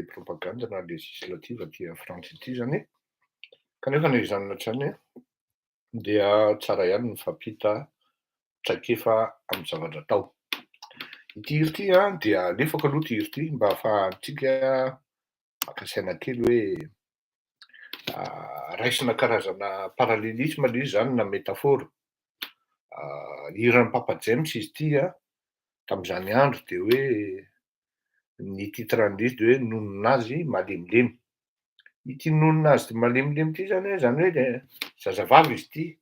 le propaganda na legislativa aty Frantsa ity zany e. Kanefa izany hatrany dia tsara ihany ny mifampita traikefa amin'ny zavatra atao. Ity hira ity dia alefako aloha ity hira ity mba ahafahantsika maka saina kely hoe raisina karazana paralelisme le izy zany na métaphore. Hiran'ny Papa James izy ity tamin'izany andro de hoe ny titran'izy de hoe nononazy malemilemy. Ity nononazy de malemilemy ity zany hoe zazavavy izy ity,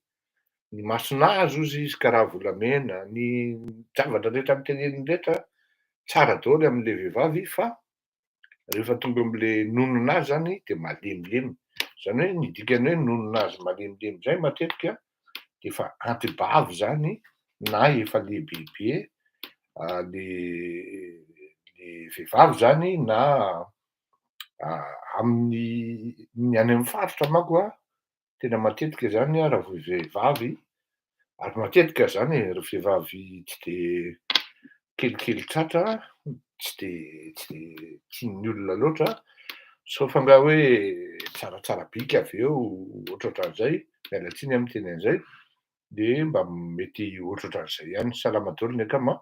ny masonazy ozy izy karaha volamena, ny zavatra rehetra amiteneniny rehetra tsara daholo amin'le vehivavy fa rehefa tonga am'le nononazy zany de malemilemy. Zany hoe ny dikany hoe nononazy malemilemy zay matetika de efa antibavy zany na efa lehibebe le vehivavy zany na amin'ny any amin'ny faritra manko tena matetika zany raha vao vehivavy, ary matetika zany ry vehivavy tsy de kelikely tratra, tsy de tian'ny olona loatra, sauf angaha hoe tsaratsara bika avy eo ohatrohatran'izay, miala tsiny amin'ny teny an'izay, de mba mety ohatrohatran'izay ihany, salama daholo ny akama.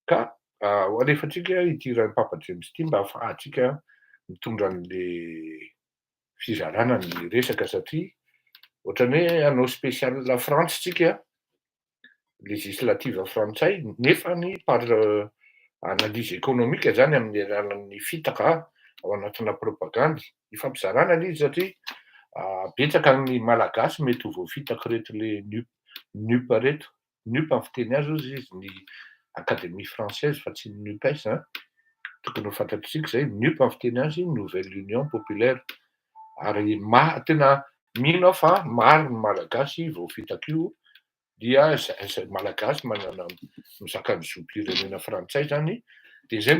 Ka ho alefantsika ity hiran'ny Papa James ity mba ahafahantsika mitondra an'le fizarana ny resaka satria ohatran'ny hoe hanao spécial Frantsa tsika, législative frantsay, nefany par analyse économique zany amin'ny alalan'ny fitaka ao anatina propagande ifampizarana le izy satria betsaka ny malagasy mety ho voafitaka reto le NUP reto. NUP amin'ny fiteny azy ozy izy ny Académie Française fa tsy ny NUPES tokony ho fantatritsika zay. NUP amin'ny fiteny azy Nouvelle Union Populaire, ary tena mino aho fa maro ny malagasy voafitaka io dia zay malagasy manana mizaka ny zom-pirenena frantsay zany, de zay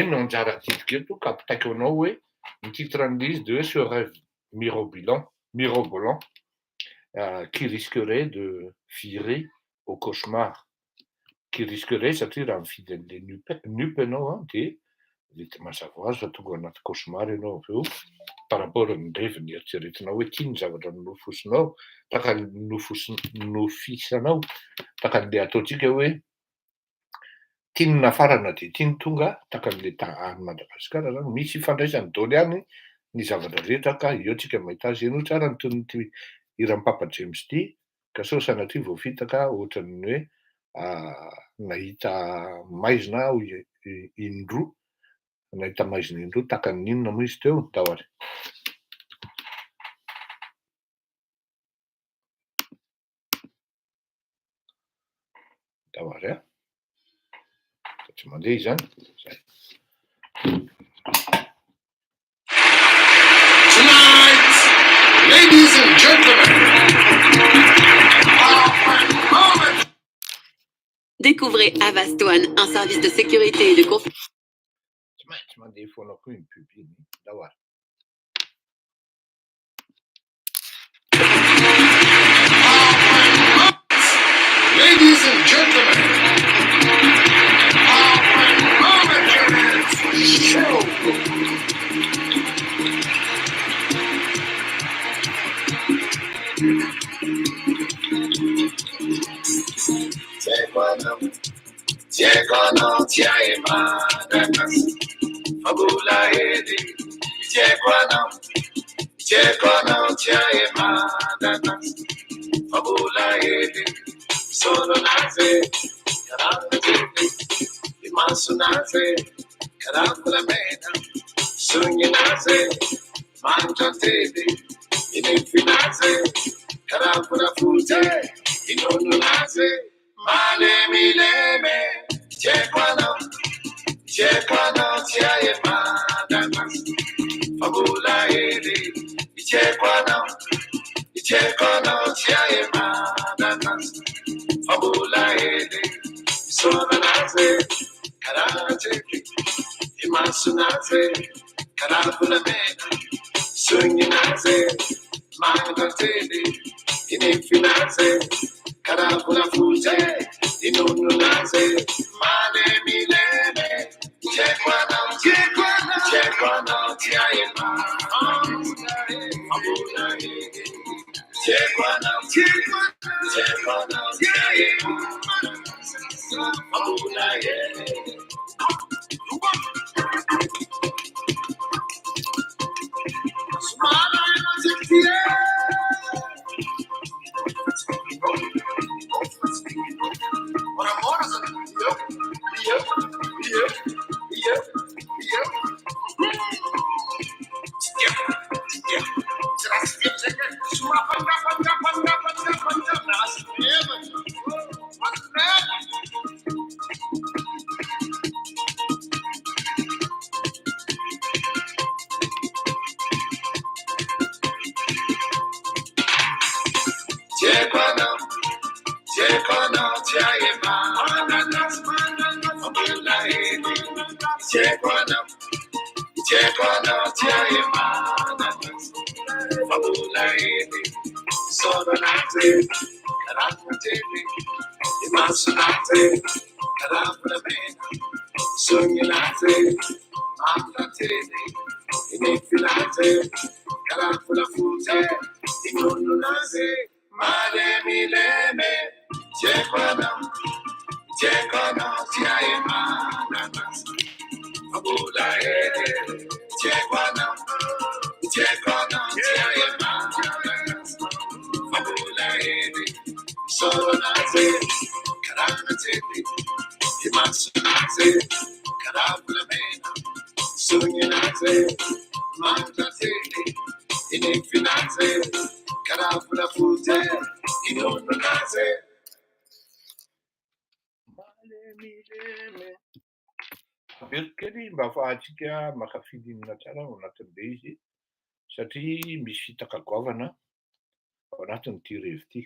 no anjara didiko eto ka apitaiko anao hoe ny titran'le izy de hoe ce rêve mirobolant qui risquerait de virer au cauchemar. Qui risquerait satria raha mifidy an'le NUP ianao de mety mazava ho azy fa tonga anaty cauchemar ianao avy eo par rapport ny reviny eritreretinao hoe ty ny zavatra nofosinao, taka nofisanao, taka an'le ataontsika hoe ty ny nafarana de ty ny tonga taka an'le any Madagasikara zany. Misy ifandraisany daholo ihany ny zavatra rehetra ka eo tsika mahita azy. Eny ho tsara ny tonon'ity hiran'ny Papa James ity ka sao sanatria voafitaka ohatran'ny hoe nahita maizina indroa, nahita maizina indroa taka ny inona moa izy teo dahory. Dahory tsy mandeha izany zay. Tonight, ladies and gentlemen, découvrez Avast-One, un service de sécurité et de confiance. Tsy mandeha foana koa iny pub iny dahory. ladies and gentlemen, sono naze, rimasto naze, caracola mena, sogni naze, mangia tele, infinite, caracola fute, in ogni naze, male mileme, c'è qua no, c'è madama, fabula edi, c'è qua no, c'è madama, fabula edi, sono naze, karate, imasu naze, caracola mena, sogni naze, mangia tele, infinite, caracola fute, in ogni naze, male mileme, c'è qua no, Kely mba ahafahantsika makafilinana tsara ao anatin'le izy satria misy fitakagoavana ao anatin'ity revi ity.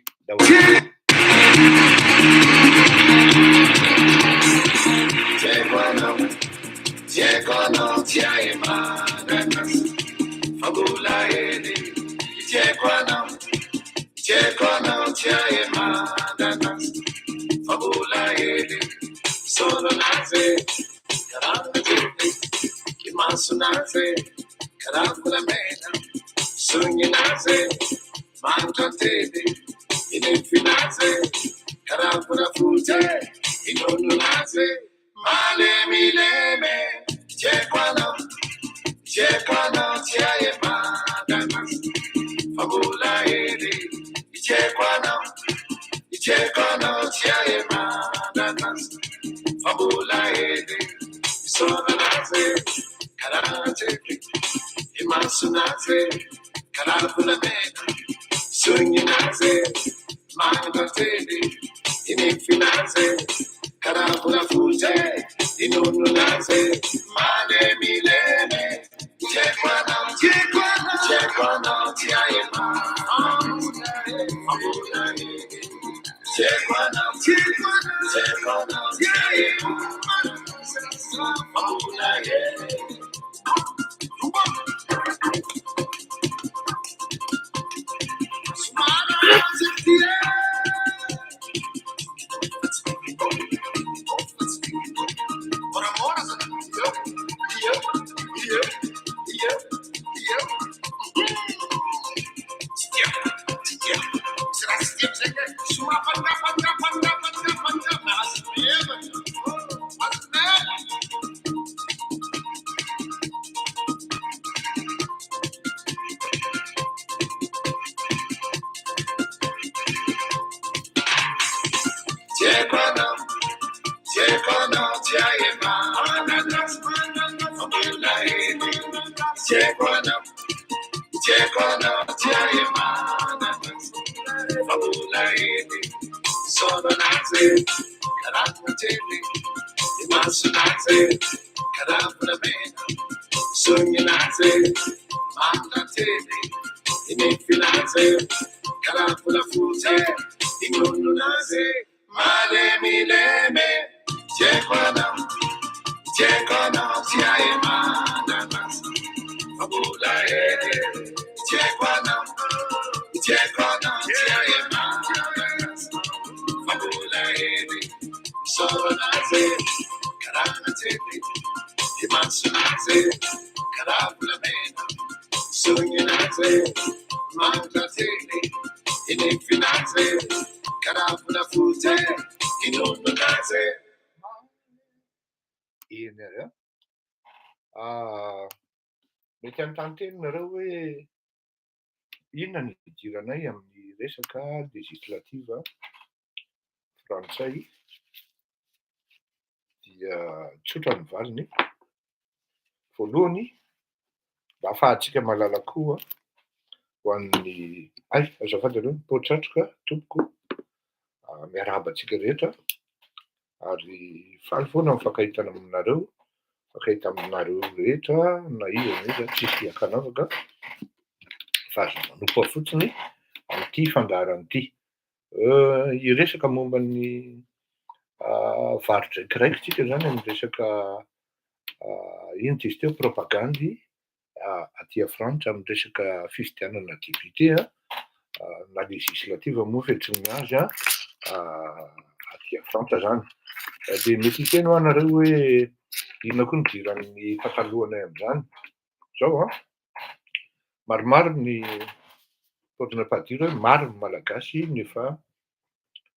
Sognanaze, mangiatele, infinanze, carafuna fute, inondonaze. Iny ary mety anontany teninareo hoe inona ny idiranay amin'ny resaka legislativa frantsay dia tsotra ny valiny. Voalohany mba ahafahantsika mahalala koa ho an'ny azafady aloha potratroka tompoko miarahaba antsika rehetra ary faly foana mifankahitana aminareo, mifankahita aminareo rehetra na iza na iza tsisy hiakanavaka fa azo manompo fotsiny amin'ity fandaharana ity. Hiresaka momba ny varotra inkiraiky tsika zany amin'ny resaka ino izy teo propagandy aty Frantsa amin'ny resaka fifidianana député na législative moa fiantsonana azy aty Frantsa zany. De mety hiteny ho anareo hoe inona koa ny idiran'ny patalohanay amin'izany. Zao maromaro ny paotina padiro hoe maro ny malagasy nefa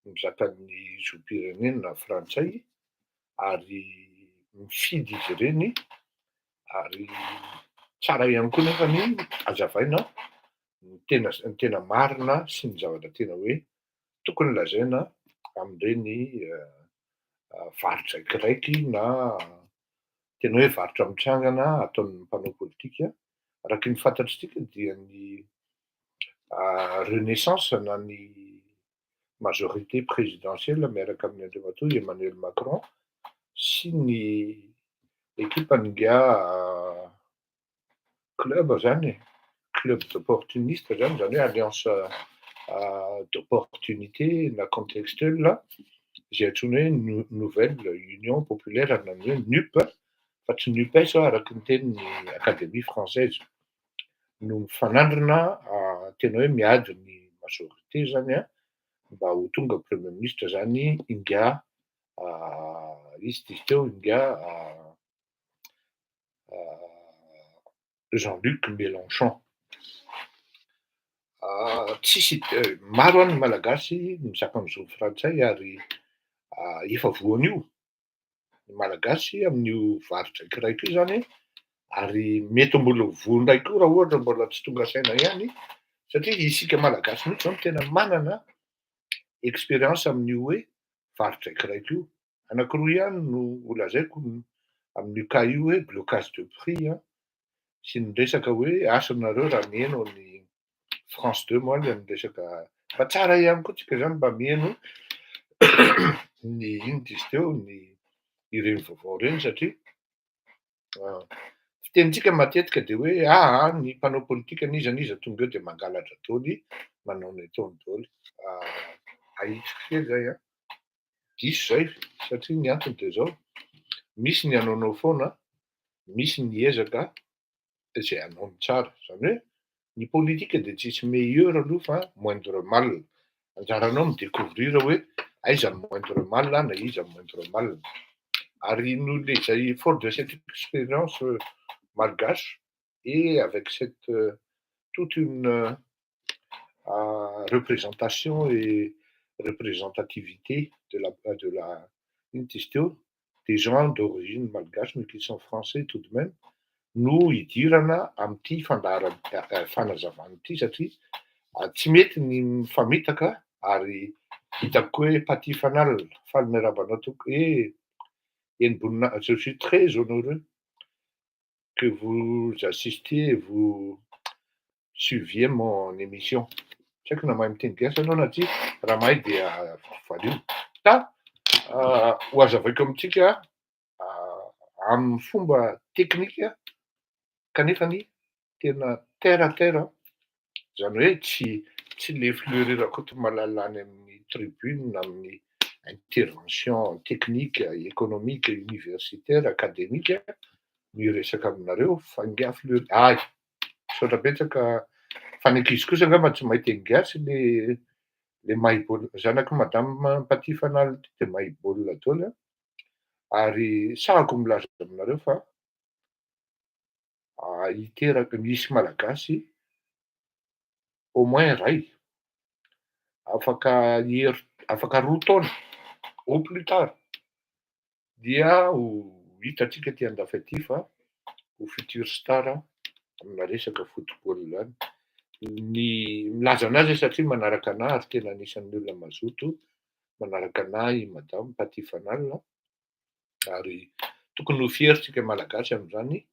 mizaka ny zom-pirenena frantsay ary mifidy izy ireny ary tsara ihany koa nefa ny hazavaina ny tena marina sy ny zavatra tena hoe tokony lazaina amin'ireny varotra inkiraiky na tena hoe varotra mitsangana ataon'ny mpanao politika. Araka ny fantatritsika dia ny renaissance na ny majorité présidentielle miaraka amin'ny andriamatoa Emmanuel Macron sy ny ekipany club zany club d'opportuniste zany hoe alliance d'opportunité na contextuelle izay antsoina hoe nouvelle union populaire na hoe NUP fa tsy NUPES araka ny tenin'ny académie française no mifanandrina tena hoe miady ny majorité zany mba ho tonga premier ministre zany inga izy izy teo inga Jean-Luc Mélenchon. Tsisy maro any malagasy mizaka amin'izao frantsay ary efa voanio ny malagasy amin'io varotra inkiraiky io zany ary mety mbola voandray koa raha ohatra mbola tsy tonga saina ihany satria isika malagasy mihitsy zao no tena manana expérience amin'io hoe varotra inkiraiky io. Anankiroa ihany no lazaiko amin'io cas io hoe blocage de prix sy ny resaka hoe asonareo raha mihaino ny France 2 moa ny resaka fa tsara ihany koa tsika zany mba mihaino ny ino izy teo ny ireny vaovao ireny satria fitenitsika matetika de hoe ny mpanao politika niza tonga eo de mangalatra daoly manao ny ataony daoly ahitsika kely zay diso zay satria ny antony de zao misy ny anaonao foana misy ny ezaka zay anaony tsara zany hoe ny politika de tsisy meilleur aloha fa moindre mal. Anjaranao midécouvrir hoe aiza ny moindre mal na iza ny moindre mal ary noho izay fort de cette expérience malgache et avec cette toute une représentation et représentativité de la des gens d'origine malgache mais qui sont français tout de même no hidirana amin'ity fanazavana ity satria tsy mety ny mifamitaka ary hitako koa hoe paty fanal faly miarabanao toko je suis très honoreux que vous assistiez et vous suiviez mon émission. Tsy haiko na mahay miteny gasy anao na ty raha mahay dia valio. Ho azavaiko amintsika amin'ny fomba teknika kanefany tena terre à terre zany hoe tsy le fleurir akoto malalany amin'ny tribune na amin'ny intervention technique économique universitaire académique miresaka aminareo fa inga fleurir misaotra betsaka fanenkizy kosa angamba tsy mahay teny gasy le mahay baolina zanaky madame Paty Fanal de mahay baolina daoly ary sahako milaza aminareo fa hiteraka misy malagasy au moins ray afaka roa taona au plus tard dia ho hitantsika ty andafy aty fa ho futur star amina resaka football any. Ny milaza anazy satria manaraka anahy ary tena anisan'ny olona mazoto manaraka anahy i madamo Paty Fanalina ary tokony ho fieritsika malagasy amin'izany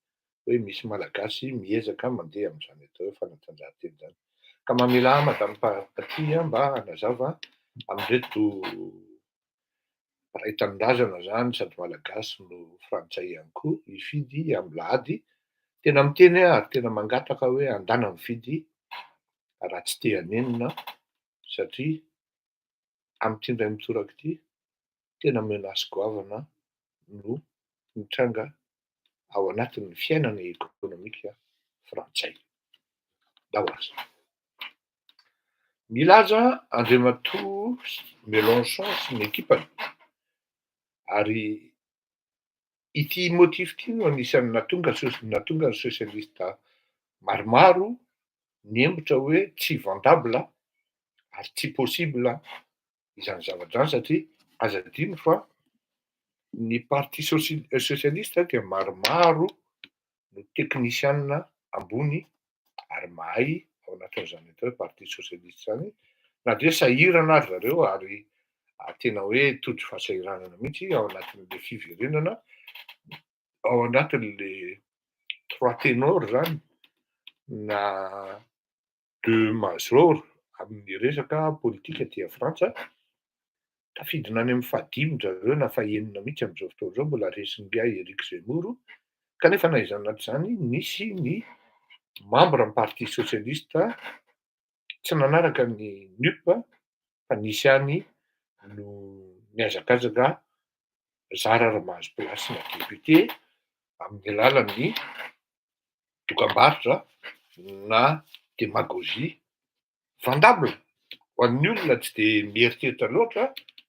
hoe misy malagasy miezaka mandeha amin'izany atao hoe fanatanjahantena zany. Ka mamela madamo Paty mba hanazava amin'ireto ray tanindrazana zany sady malagasy no frantsay ihany koa hifidy am'lahady tena miteny ary tena mangataka hoe andana mifidy raha tsy te hanenina satria am'ty indray mitoraka ity tena menasy goavana no mitranga ao anatin'ny fiainana ekônômika frantsay. Dao azy. Milaza Andriamatoa Mélenchon sy ny ekipany ary ity motif ity no anisan'ny natonga ny sosialista maromaro niembotra hoe tsy vendable ary tsy possible izany zavatra zany satria aza adino fa ny parti socialiste dia maromaro no teknisiana ambony ary mahay ao anatin'izany atao hoe parti socialiste zany na dia sahirana ary zareo ary tena hoe totry fahasahiranana mihitsy ao anatin'le fiverenana ao anatin'le trois ténors zany na deux majors amin'ny resaka politika aty Frantsa tafiditra any amin'ny fahadimy zareo na fahaenina mihitsy amin'izao fotoana izao mbola resin'ngiahy Éric Zemmour kanefa na aiza anaty izany nisy ny membre amin'ny parti socialiste tsy nanaraka ny NUP fa nisy any no niazakazaka zara raha mahazo plasy na député amin'ny alalan'ny dokam-barotra na démagogie vendable ho an'ny olona tsy de mieritreritra loatra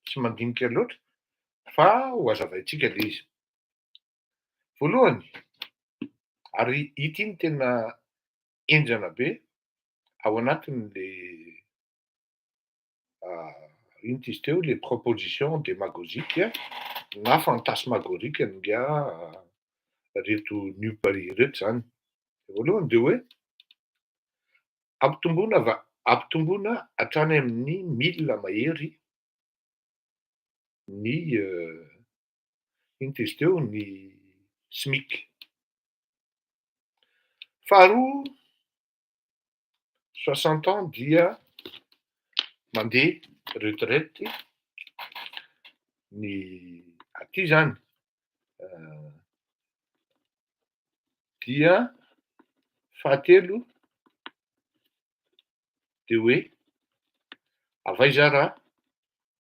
tsy mandinika loatra fa ho azavaintsika le izy. Voalohany ary ity ny tena enjana be ao anatin'le ino ty izy teo les propositions démagogiques na fantasmagorique nga reto NUP reto zany. Voalohany de hoe ampitomboina hatrany amin'ny 1000 mahery ny ino ty izy teo ny SMIC. Faharoa 60 ans dia mandeha retraite ny aty zany dia fahatelo de hoe avaiza raha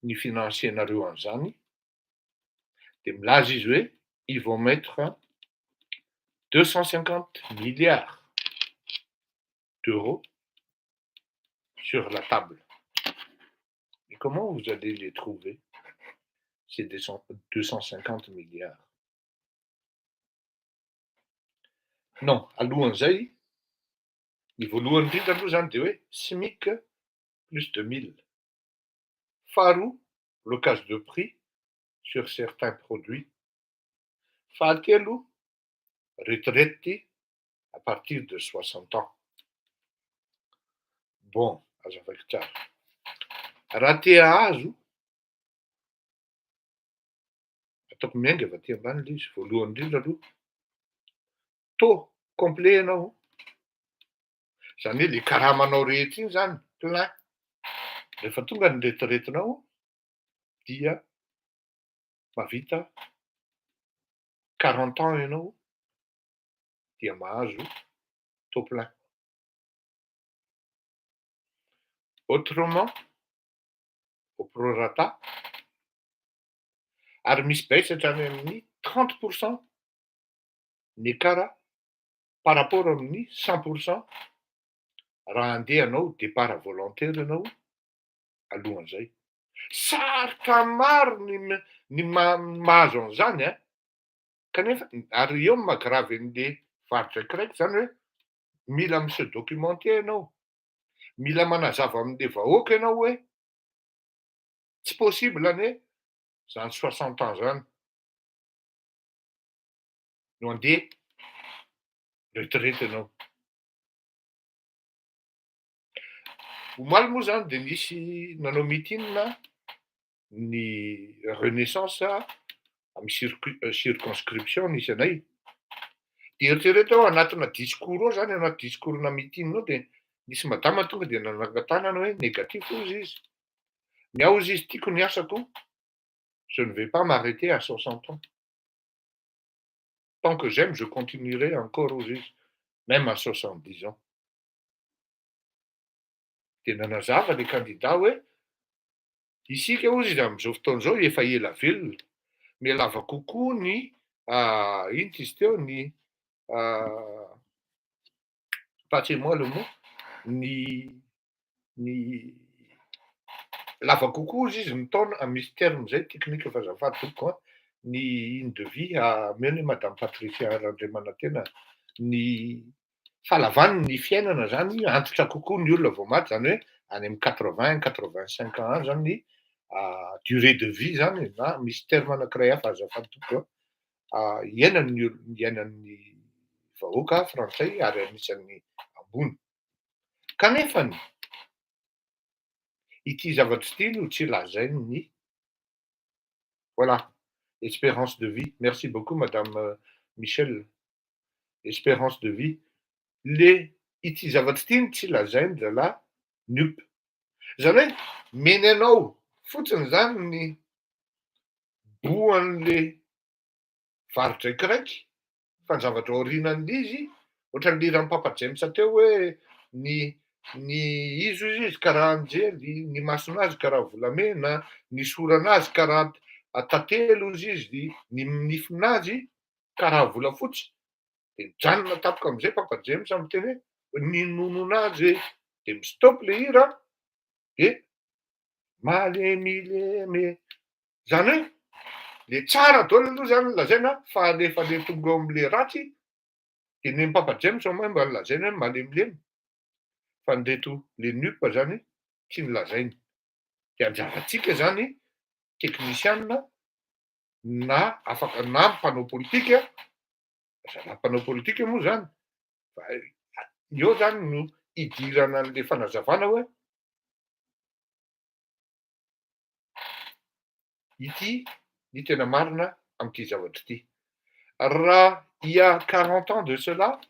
ny finansianareo an'izany de milaza izy hoe ils vont mettre 250 milliards d'euros sur la table. Et comment vous allez les trouver, ces 250 milliards? Non, alohan'izay ny voalohany indrindra aloha zany de hoe SMIC plus de 1000. Faharoa, blocage de prix sur certains produits. Fahatelo, retraite à partir de 60 ans. Bon, azavaiko tsara. Raha te hahazo, ataoko miainga avy aty ambany le izy, voalohany indrindra aloha, taux complet ianao, zany hoe le karaha manao rehetra iny zany, plein. Rehefa tonga ny retraitenao dia mahavita 40 ans ianao dia mahazo taux plein. Autrement, au prorata, ary misy baisatra any amin'ny 30% ny écart par rapport amin'ny 100% raha andeha anao départ volontaire ianao alohan'izay. Sarotra maro ny mahazo an'izany kanefa ary eo maha gravy an'le Varotra zany hoe mila miseho documenter ianao, mila manazava amin'le vahoaka ianao hoe tsy possible anie zany 60 ans zany no andeha retraite ianao. Omaly moa zany de nisy nanao meeting ny Renaissance amin'ny circonscription nisy anay. De eritrereto aho anatina discours ao zany, anaty discours-na meeting ao de nisy madama tonga de nananga-tanana hoe négatif hozy izy. Miao hozy izy tiako ny asako, je ne vais pas m'arrêter à 60 ans. Tant que j'aime, je continuerai encore hozy izy, même à 70 ans. De nanazava le candidat hoe isika hozy izy amin'izao fotoana izao efa ela velona, mialava kokoa ny ino izy teo ny passez-moi le mot, ny lava kokoa izy ny taona, misy terme zay technique fa azafady tompoko a, ny ino de vie meny hoe madame Patricia Randriamanantena, ny fahalavany ny fiainana zany antitra kokoa ny olona vao maty, zany hoe any amin'ny 80-85 ans zany ny durée de vie zany na misy terme anankiray hafa azafady tompoko a, iainan'ny vahoaka frantsay ary anisan'ny ambony. Kanefany ity zavatry ity no tsy lazainy ny voilà, espérance de vie. Merci beaucoup madame Michel. Espérance de vie. Ity zavatry ity no tsy lazainy zala NUP. Zany hoe meny anao fotsiny zany ny boan'le varitra ikiraiky, fa ny zavatra aorinan'le izy, ohatran'ny liran'ny Papa James teo hoe ny izo izy karaha anjely, ny masonazy karaha volamena, ny soranazy karaha tantely ozy izy, ny nifinazy karaha volafotsy. De mijanona tapoka am'izay Papa James am'teny hoe ny nononazy de mi-stop le hira de malemilemy. Zany hoe le tsara daholo aloha zany lazaina fa alefa le tonga eo am'le ratsy de ny Papa James au moins mba lazaina hoe malemilemy, fa nreto le NUP zany tsy nolazainy. De anjarantsika zany teknisiana na afaka na mpanao politika, zala mpanao politika moa zany, eo zany no idirana an'le fanazavana hoe ity ny tena marina am'ity zavatra ity. Raha il y a 40 ans de cela,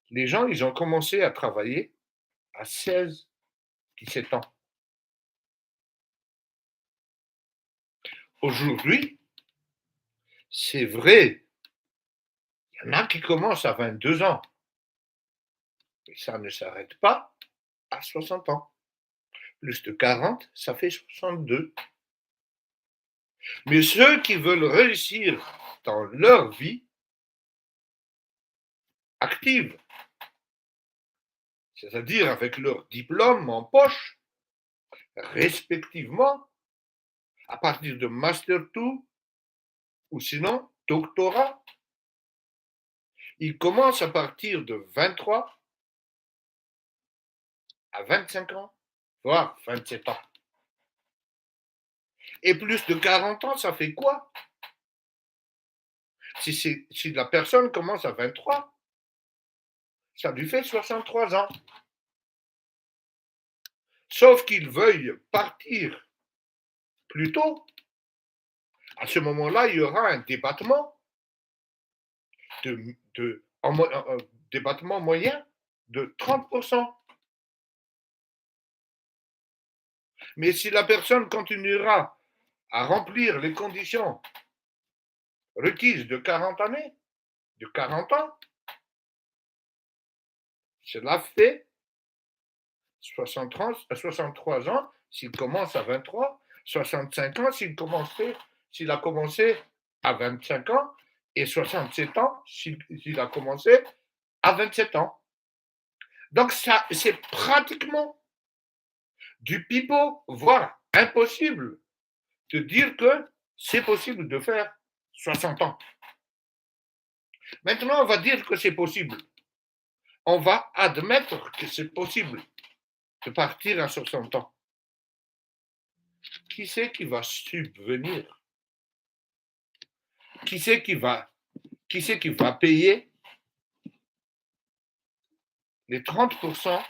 les gens ils ont commencé à travailler à 16-17 ans. Aujourd'hui, c'est vrai, il y en a qui commencent à 22 ans. Et ça ne s'arrête pas à 60 ans. Plus de 40, ça fait 62. Mais ceux qui veulent réussir dans leur vie active, c'est-à-dire avec leur diplôme en poche, respectivement, à partir de Master 2 ou sinon doctorat, ils commencent à partir de 23 à 25 ans, voire 27 ans. Et plus de 40 ans, ça fait quoi? Si la personne commence à 23, ça lui fait 63 ans. Sauf qu'il veuille partir plus tôt. À ce moment-là, il y aura un débattement, débattement moyen de 30%. Mais si la personne continuera à remplir les conditions requises de 40 années, de 40 ans, cela fait 63 ans s'il commence à 23, 65 ans s'il a commencé à 25 ans et 67 ans s'il a commencé à 27 ans. Donc ça, c'est pratiquement du pipeau, voire impossible de dire que c'est possible de faire 60 ans. Maintenant, on va dire que c'est possible. On va admettre que c'est possible de partir à 60 ans. Qui c'est qui va subvenir? Qui c'est qui va payer les 30%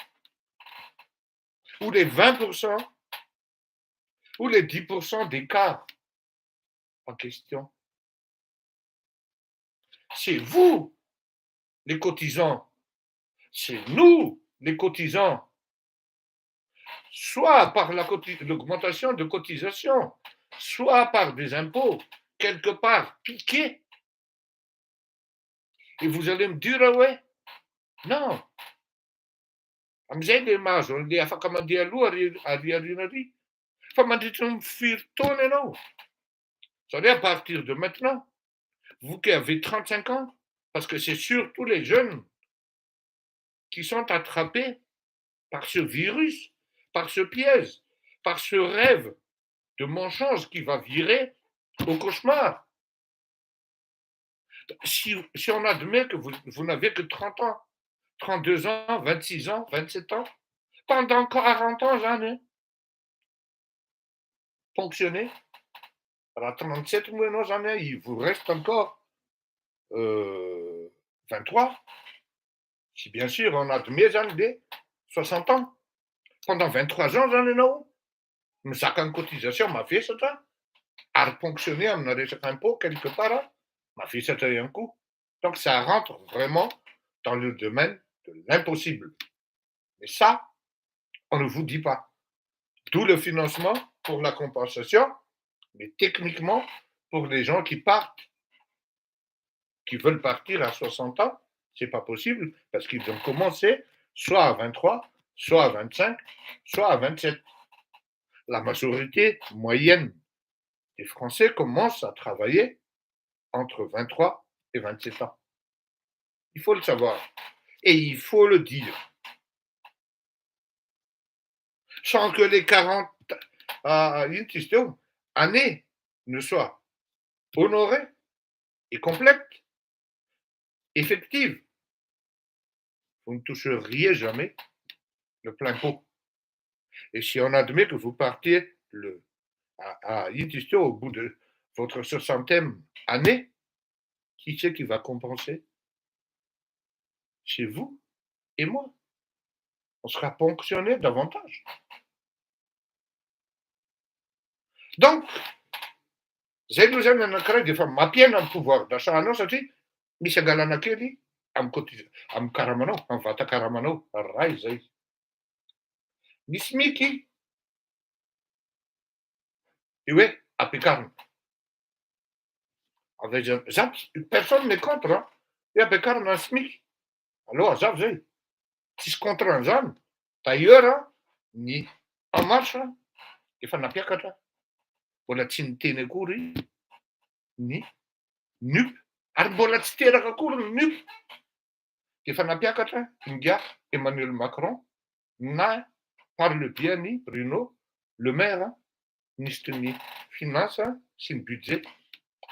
ou les 20% ou les 10% d'écart en question? C'est vous, les cotisants. C'est nous, les cotisants. Soit par l'augmentation de cotisation, soit par des impôts, quelque part piqués. Et vous allez me dire, ah ouais, non. Am zay le mahazo an'le afaka mandeha aloha ariarianary. Fa mandritra ny firy taona ianao. Ça veut dire à partir de maintenant, vous qui avez 35 ans, parce que c'est surtout les jeunes qui sont attrapés par ce virus, par ce piège, par ce rêve de mensonge qui va virer au cauchemar. Si on admet que vous n'avez que 30 ans, 32 ans, 26 ans, 27 ans, pendant 40 ans, j'en ai fonctionné. À 37 mois, non, j'en ai, il vous reste encore 23. Si bien sûr on admet, j'en ai 60 ans. Pendant 23 ans, j'en ai non. Mais ça, en cotisation, m'a fait ça. À fonctionner, on a des impôts quelque part, m'a fait ça un coup. Donc ça rentre vraiment dans le domaine de l'impossible. Mais ça, on ne vous dit pas. D'où le financement pour la compensation, mais techniquement, pour les gens qui partent, qui veulent partir à 60 ans, c'est pas possible parce qu'ils ont commencé soit à 23, soit à 25, soit à 27. La majorité moyenne des Français commencent à travailler entre 23 et 27 ans. Il faut le savoir et il faut le dire. Sans que les 40 années ne soient honorées et complètes, effectives. Vous ne toucheriez jamais le plein pot. Et si on admet que vous partiez au bout de votre 60e année, qui c'est qui va compenser? C'est vous et moi. On sera ponctionné davantage. Donc, zay anankiray dia efa mampiaina ny pouvoir d'achat anao satria misy angalana kely amin'ny karamanao, amin'ny vata karamanao ray zay. Ny SMIC dia hoe ampiakarina. Personne n'est contre hoe ampiakarina ny SMIC. Allo azafy zay. Tsisy contre an'izany. D'ailleurs, ny En Marche efa nampiakatra. Mbola tsy niteny akory ny NUP. Ary mbola tsy teraka akory ny NUP. Efa nampiakatra nga Emmanuel Macron na par le biais-ny Bruno Le Maire, ministre ny finance sy ny budget.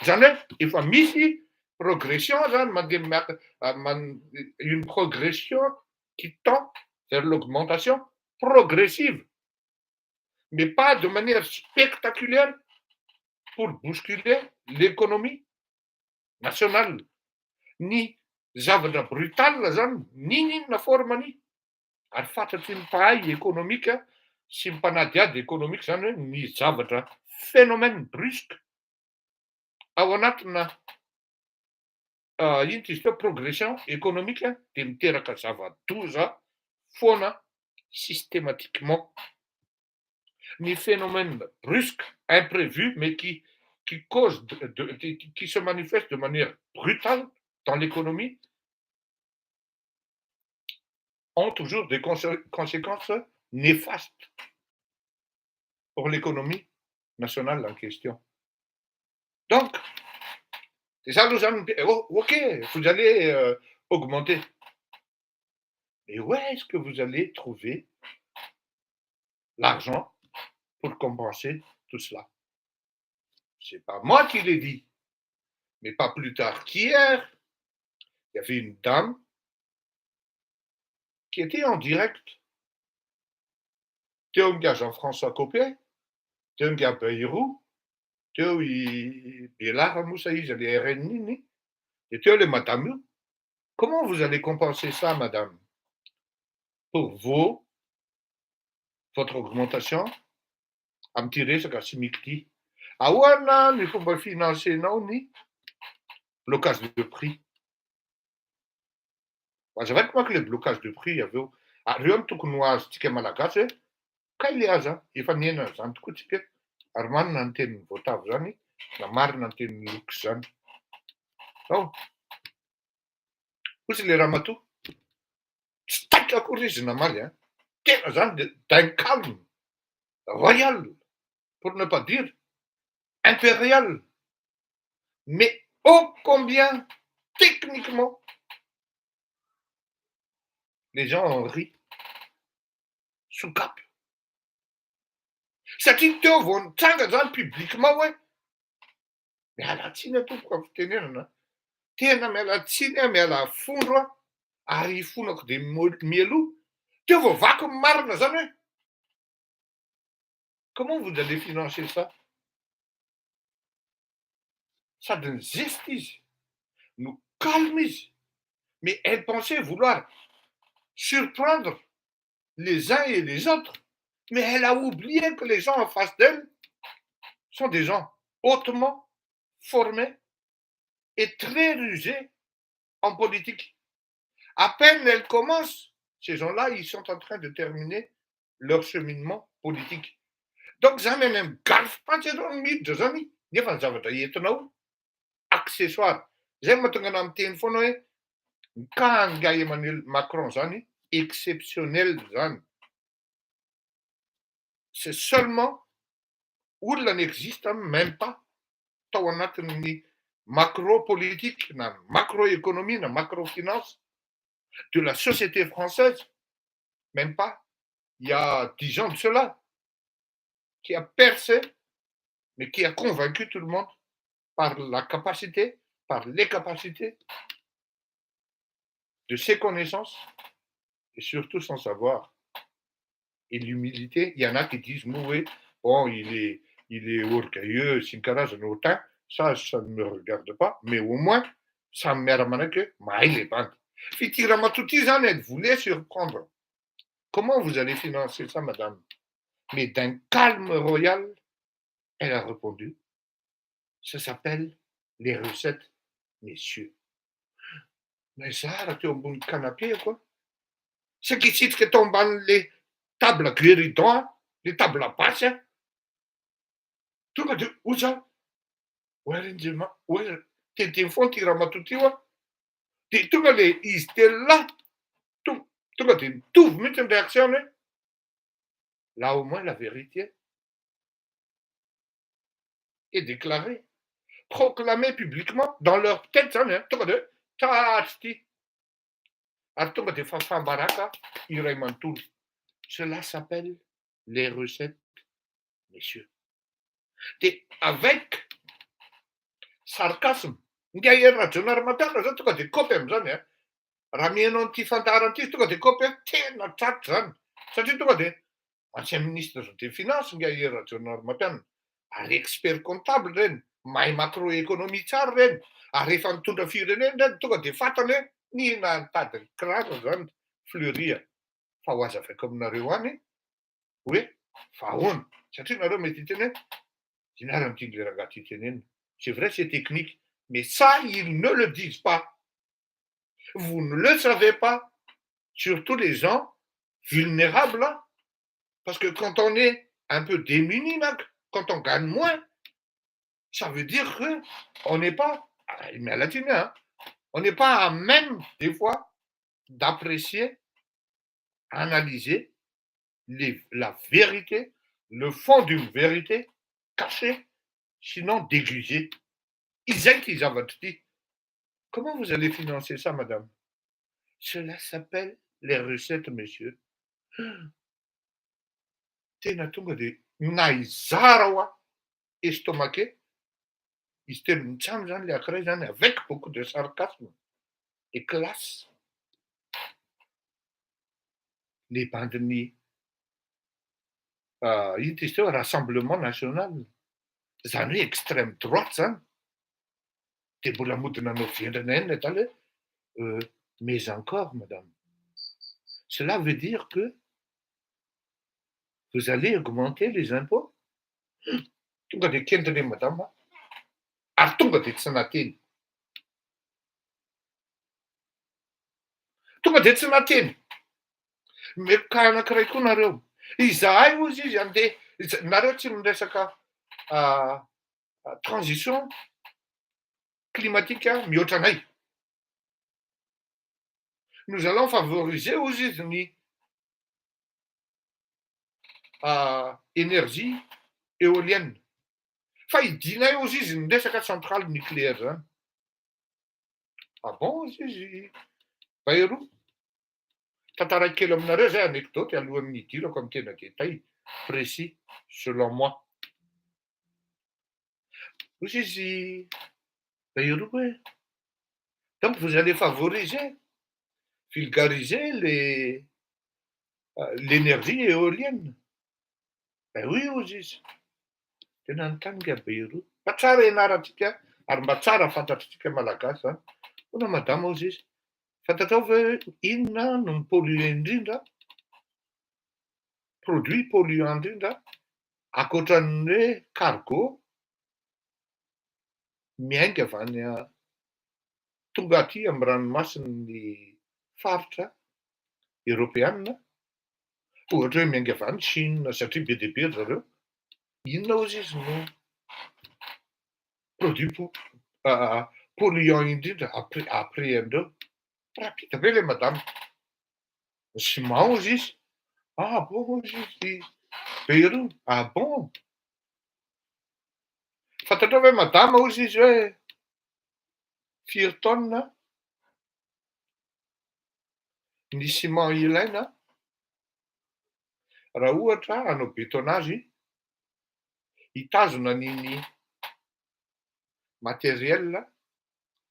Zany hoe efa misy progression zany une progression qui tend vers l'augmentation progressive, mais pas de manière spectaculaire pour bousculer l'économie nationale. Ny zavatra brutal zany, ninona formany. Ary fantatry ny mpahay économique sy ny mpanadiady économique zany hoe ny zavatra phénomène brusque ao anatina progression économique dia miteraka zava-doza foana systématiquement. Ni phénomène brusque, imprévu, mais qui se manifeste de manière brutale dans l'économie, ont toujours des conséquences néfastes pour l'économie nationale en question. Donc, c'est ça nous allons dire, ok, vous allez augmenter. Et où est-ce que vous allez trouver l'argent pour compenser tout cela? C'est pas moi qui l'ai dit, mais pas plus tard qu'hier, il y avait une dame qui était en direct. Teo nga Jean-François Copé, teo nga Bayrou, teo i Belara moa izy le RNI, et teo le madame. Comment vous allez compenser ça, madame? Pour vous, votre augmentation, am ty resaka simika ty. Ahoana ny fomba financenao ny blocage de prix? Azavaiko manko le blocage de prix avy eo. Reo no tokony ho azontsika malagasy hoe kay le aza, efa niaina zany tokoa tsika. Ary marina ny tenin'ny voatavo zany, na marina ny tenin'ny loks zany. Ao, hozy le ramatoa, tsy taitra akory izy namaly a. Tena zany d'un calme royal, pour ne pas dire impérial, mais ô combien techniquement les gens ont ri sous cap. Satria teo vao nitsanga zany publiquement hoe miala tsiny a tompoko amin'ny fitenenana, tena miala tsiny a, miala fondro a, ary fonako de mieloha. Teo vao vaky ny marina zany hoe comment vous allez financer ça? Sady ny zeste izy, no calme izy, mais elle pensait vouloir surprendre les uns et les autres, mais elle a oublié que les gens en face d'elle sont des gens hautement formés et très rusés en politique. À peine elle commence, ces gens-là, ils sont en train de terminer leur cheminement politique. Donc, zany any amin'ny galf pantsy ianao no miditra zany, nefa ny zavatra entinao accessoire. Zay mahatonga ana miteny foana hoe ny kahanga Emmanuel Macron zany exceptionnel zany. C'est seulement olona n'existe même pas tao anatin'ny macro-politique, na macroéconomie, na macro-finance de la société française, même pas, il y a 10 ans de cela, qui a percé, mais qui a convaincu tout le monde par la capacité, par les capacités de ses connaissances et surtout son savoir et l'humilité. Il y en a qui disent, oui, bon, il est orgueilleux, c'est une carage autant, ça ne me regarde pas, mais au moins, ça me met que, il est pas. Elle voulait surprendre. Comment vous allez financer ça, madame? Mais d'un calme royal, elle a répondu, ça s'appelle les recettes, messieurs. Mais ça, là, tu es au bout du canapé, quoi. Ce qui cite que tombent les tables à guéridon, les tables à passe. Tout le monde, où ça? Ouais, t'es fond, tu ramas tout, tu vois. Tout le monde, ils étaient là. Tout le monde, tout, met une réaction. Là, au moins, la vérité est déclarée, proclamée publiquement dans leur tête. Tout le monde, cela s'appelle les recettes, messieurs. Et avec sarcasme, ancien ministre des Finances, ary expert comptable reny, mahay macroéconomie tsara reny, ary rehefa mitondra firenena reny, tonga de fantany hoe nina nitady kiraro zany Fleury. Fa ho azavaiko aminareo any hoe fa ahoana, satria nareo mety hiteny hoe dinara mitindry le rangahy ty tenenina. C'est vrai, c'est technique, mais ça, ils ne le disent pas. Vous ne le savez pas, surtout les gens vulnérables là. Parce que quand on est un peu démuni, quand on gagne moins, ça veut dire qu'on n'est pas, mais à la latine, hein, on n'est pas à même, des fois, d'apprécier, analyser la vérité, le fond d'une vérité cachée, sinon déguisée. Ils avaient dit, comment vous allez financer ça, madame? Cela s'appelle les recettes, monsieur. Tena tonga de naizara oa estomaqué, izy telo mitsamy zany le ankiray zany avec beaucoup de sarcasme. et classe les bandini ity izy teo Rassemblement National. Zany hoe extrême droite zany. De mbola modina anao vendrana eny Natalia hoe mais encore madame. Cela veut dire que vous allez augmenter les impôts? Tonga de kendriny madame ary tonga de tsy nateny. Tonga de tsy nateny. Meloka anankiray koa nareo. Izahay ozy izy andeha nareo tsy miresaka transition climatique mihoatra anay. Nous allons favoriser ozy izy ny énergie éolienne. Fa idinay ozy izy ny resaka centrale nucléaire zany. Ah bon ozy izy Bayrou? Tantara kely aminareo zay anecdote alohan'ny hidirako amin'ny tena détail précis selon moi. Ozy izy Bayrou hoe donc vous allez favoriser, vulgariser l'énergie éolienne. Ben oui ozy izy. Tena notany Bayrou. Mba tsara ianarantsika ary mba tsara fantatritsika malagasy zany. Hoana madama ozy izy. Fantatrao ve inona no mipolue indrindra? Produit polluant indrindra ankoatran'ny hoe cargo miainga avy any tonga aty amin'ny ranomasin'ny faritra Européenne. Ohatra hoe miainga avy any Chine satria be dia be ry zareo. Inona ozy izy no produit polluant indrindra appréhendreo? Rapita be le madame. Ciment ozy izy. Ah bon ozy izy Bayrou. Ah bon. Fantatrao ve madama ozy izy hoe firy tonne ny ciment ilaina raha ohatra hanao bétonnage hitazona an'iny matériel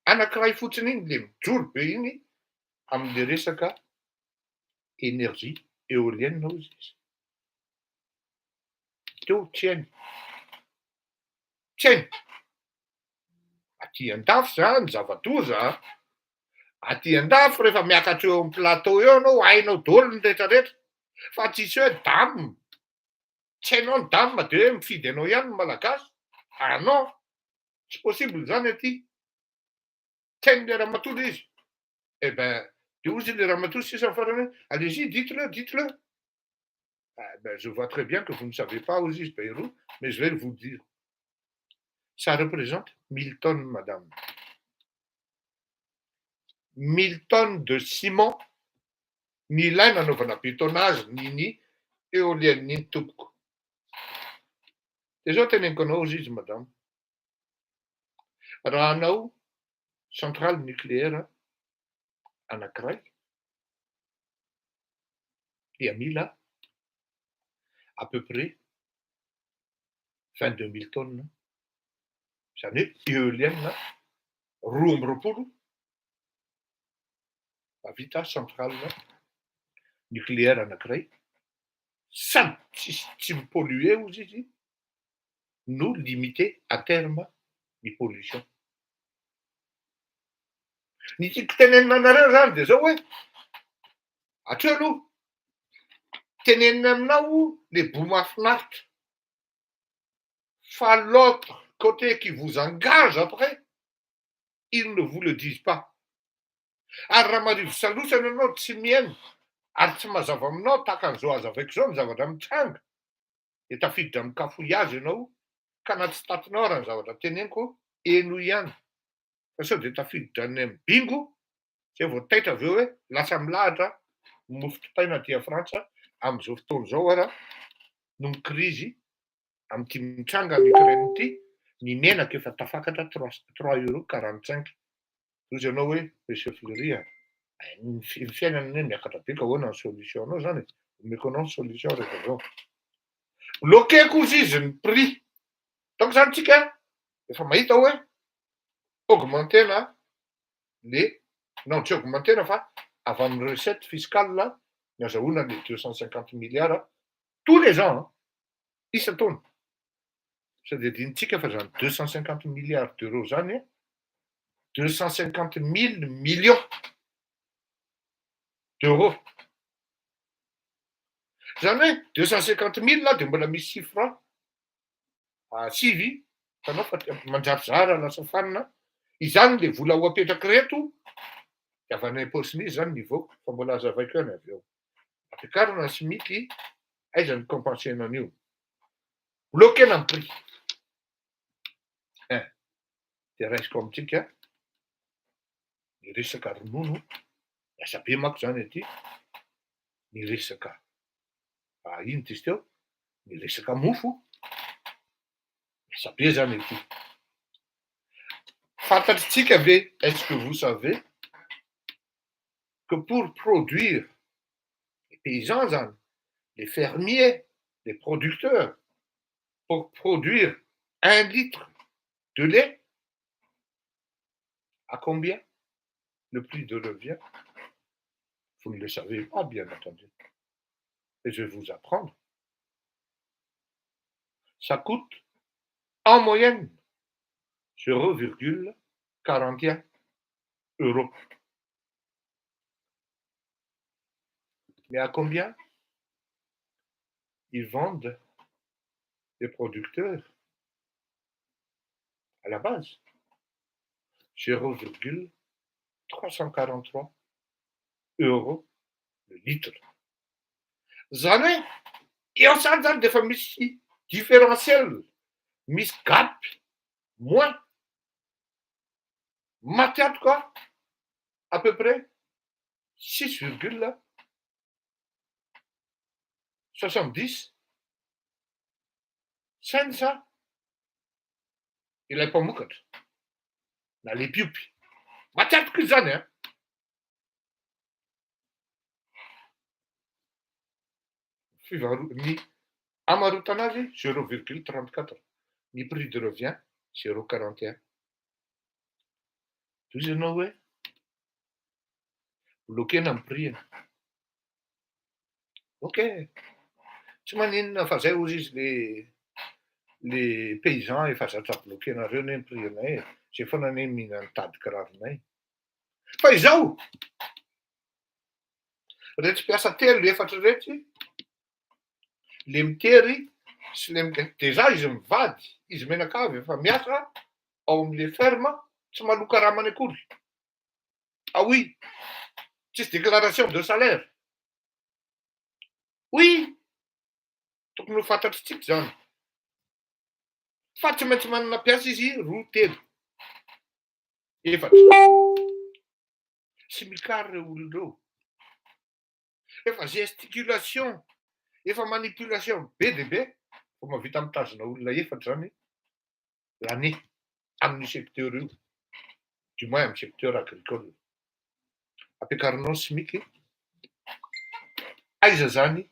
anankiray fotsiny iny le mijoro be iny amin'le resaka énergie éolienne ozy izy. Teo tsy hainy. Tsy hainy. Aty an-dafy zany zava-doza. Aty an-dafy rehefa miakatra eo amin'ny plateau eo anao hainao daholo ny rehetrarehetra. Fa tsisy hoe dame. Tsy hainao ny dame de hoe mifidy anao ihany ny malagasy. Ah non. Tsy possible zany aty. Tsy hain'le ramatoa le izy. Eh ben, de ozy le ramatoa sisa farany hoe allez-y, dites-le, dites-le. Ah ben, je vois très bien que vous ne savez pas ozy izy Bayrou, mais je vais vous dire. Ça représente 1000 tonnes, madame. 1000 tonnes de ciment ny ilaina anaovana bétonnage ny éolienne ny tompoko. De zao teneniko anao ozy izy madame. Raha anao centrale nucléaire anankiray dia mila à peu près 22 000 tonnes. Zany hoe éolienne roa amby roapolo vita centrale nucléaire anankiray sady tsy mipolluer ozy izy no limiter à terme ny pollution. Ny tiako tenenina anareo zany de zao hoe hatreo aloha tenenina aminao le bout mahafinaritra. Fa l'autre côté qui vous engage après, ils ne vous le disent pas. Ary raha marivo salosana anao tsy mihaino ary tsy mazava aminao tahaka an'izao azavaiko zao ny zavatra mitranga de tafiditra amin'ny cafouillage ianao ka anaty statinao raha ny zavatra teneniko eno ihany. Fa sao de tafiditra any amin'ny bingo zay vao taitra avy eo hoe lasa milahatra mofo dipaina aty Frantsa amin'izao fotoana izao ara no ny crise amin'ity mitranga ny Ukraine ity ny menaka efa tafakatra 3,45 €. Ozy ianao hoe monsieur Fleury ny fiainana hoe miakatra be ka ahoana ny solution anao zany. Omeko anao ny solution rehefa zao. Bloqueko ozy izy ny prix. Donc zany tsika efa mahita hoe augmentena le non tsy augmentena fa avy amin'ny recette fiscale ny azahoana le 250 milliards tous les ans isan-taona. Sady adinitsika fa zany 250 milliards d'euros zany 250 000 millions d'euros. Zany hoe 250 000 dia mbola misy chiffre sivy fanao fa manjarizara lasa fanina izany le vola ho apetraka reto dia avy any am-paosin'izy zany nivoaka fa mbola hazavaiko eny avy eo. Ampiakarina simiky aiza ny compensena an'io. Bloquena ny prix. Dia raisiko amintsika ny resaka ronono miasa be manko zany aty, ny resaka ino izy teo, ny resaka mofo miasa be zany aty. Fantatritsika ve, est-ce que vous savez que pour produire les paysans zany, les fermiers, les producteurs, pour produire 1 litre de lait, à combien le prix de revient? Vous ne le savez pas, bien entendu. Et je vais vous apprendre. Ça coûte en moyenne 0,41 €. Mais à combien ils vendent les producteurs à la base? 0,343 € le litre. Zany hoe eo sany zany dia efa misy différentiel, misy gap moins matiato quoi à peu près 6,70 cents ilay mpamokatra na le piopy matiatoko izy zany ny amarotana azy 0,34, ny prix de revient 0,41. Toizanao hoe bloquena amin'ny prix ok, tsy maninona fa zay ozy izy le paysan efa zatra bloquenareo ne ny prix anay zay foana ne mihinana tady kiraronay. Fa izao rehetra mpiasa telo 4 rehetra le mitery sy le deja izy mivady, izy menakavy efa miasa ao amin'le ferme tsy maloka ramany akory. Ah oui, tsisy déclaration de salaire. Oui, tokony ho fantatritsika zany. Fa tsy maintsy manana mpiasa izy 2, 3, 4. Sy mikary reo olon'ireo. Efa gesticulation, efa manipulation be dia be, vao mahavita mitazona olona 4 zany l'année amin'ny secteur io, du moins amin'ny secteur agricole. Ampiakarinao simiky, aiza zany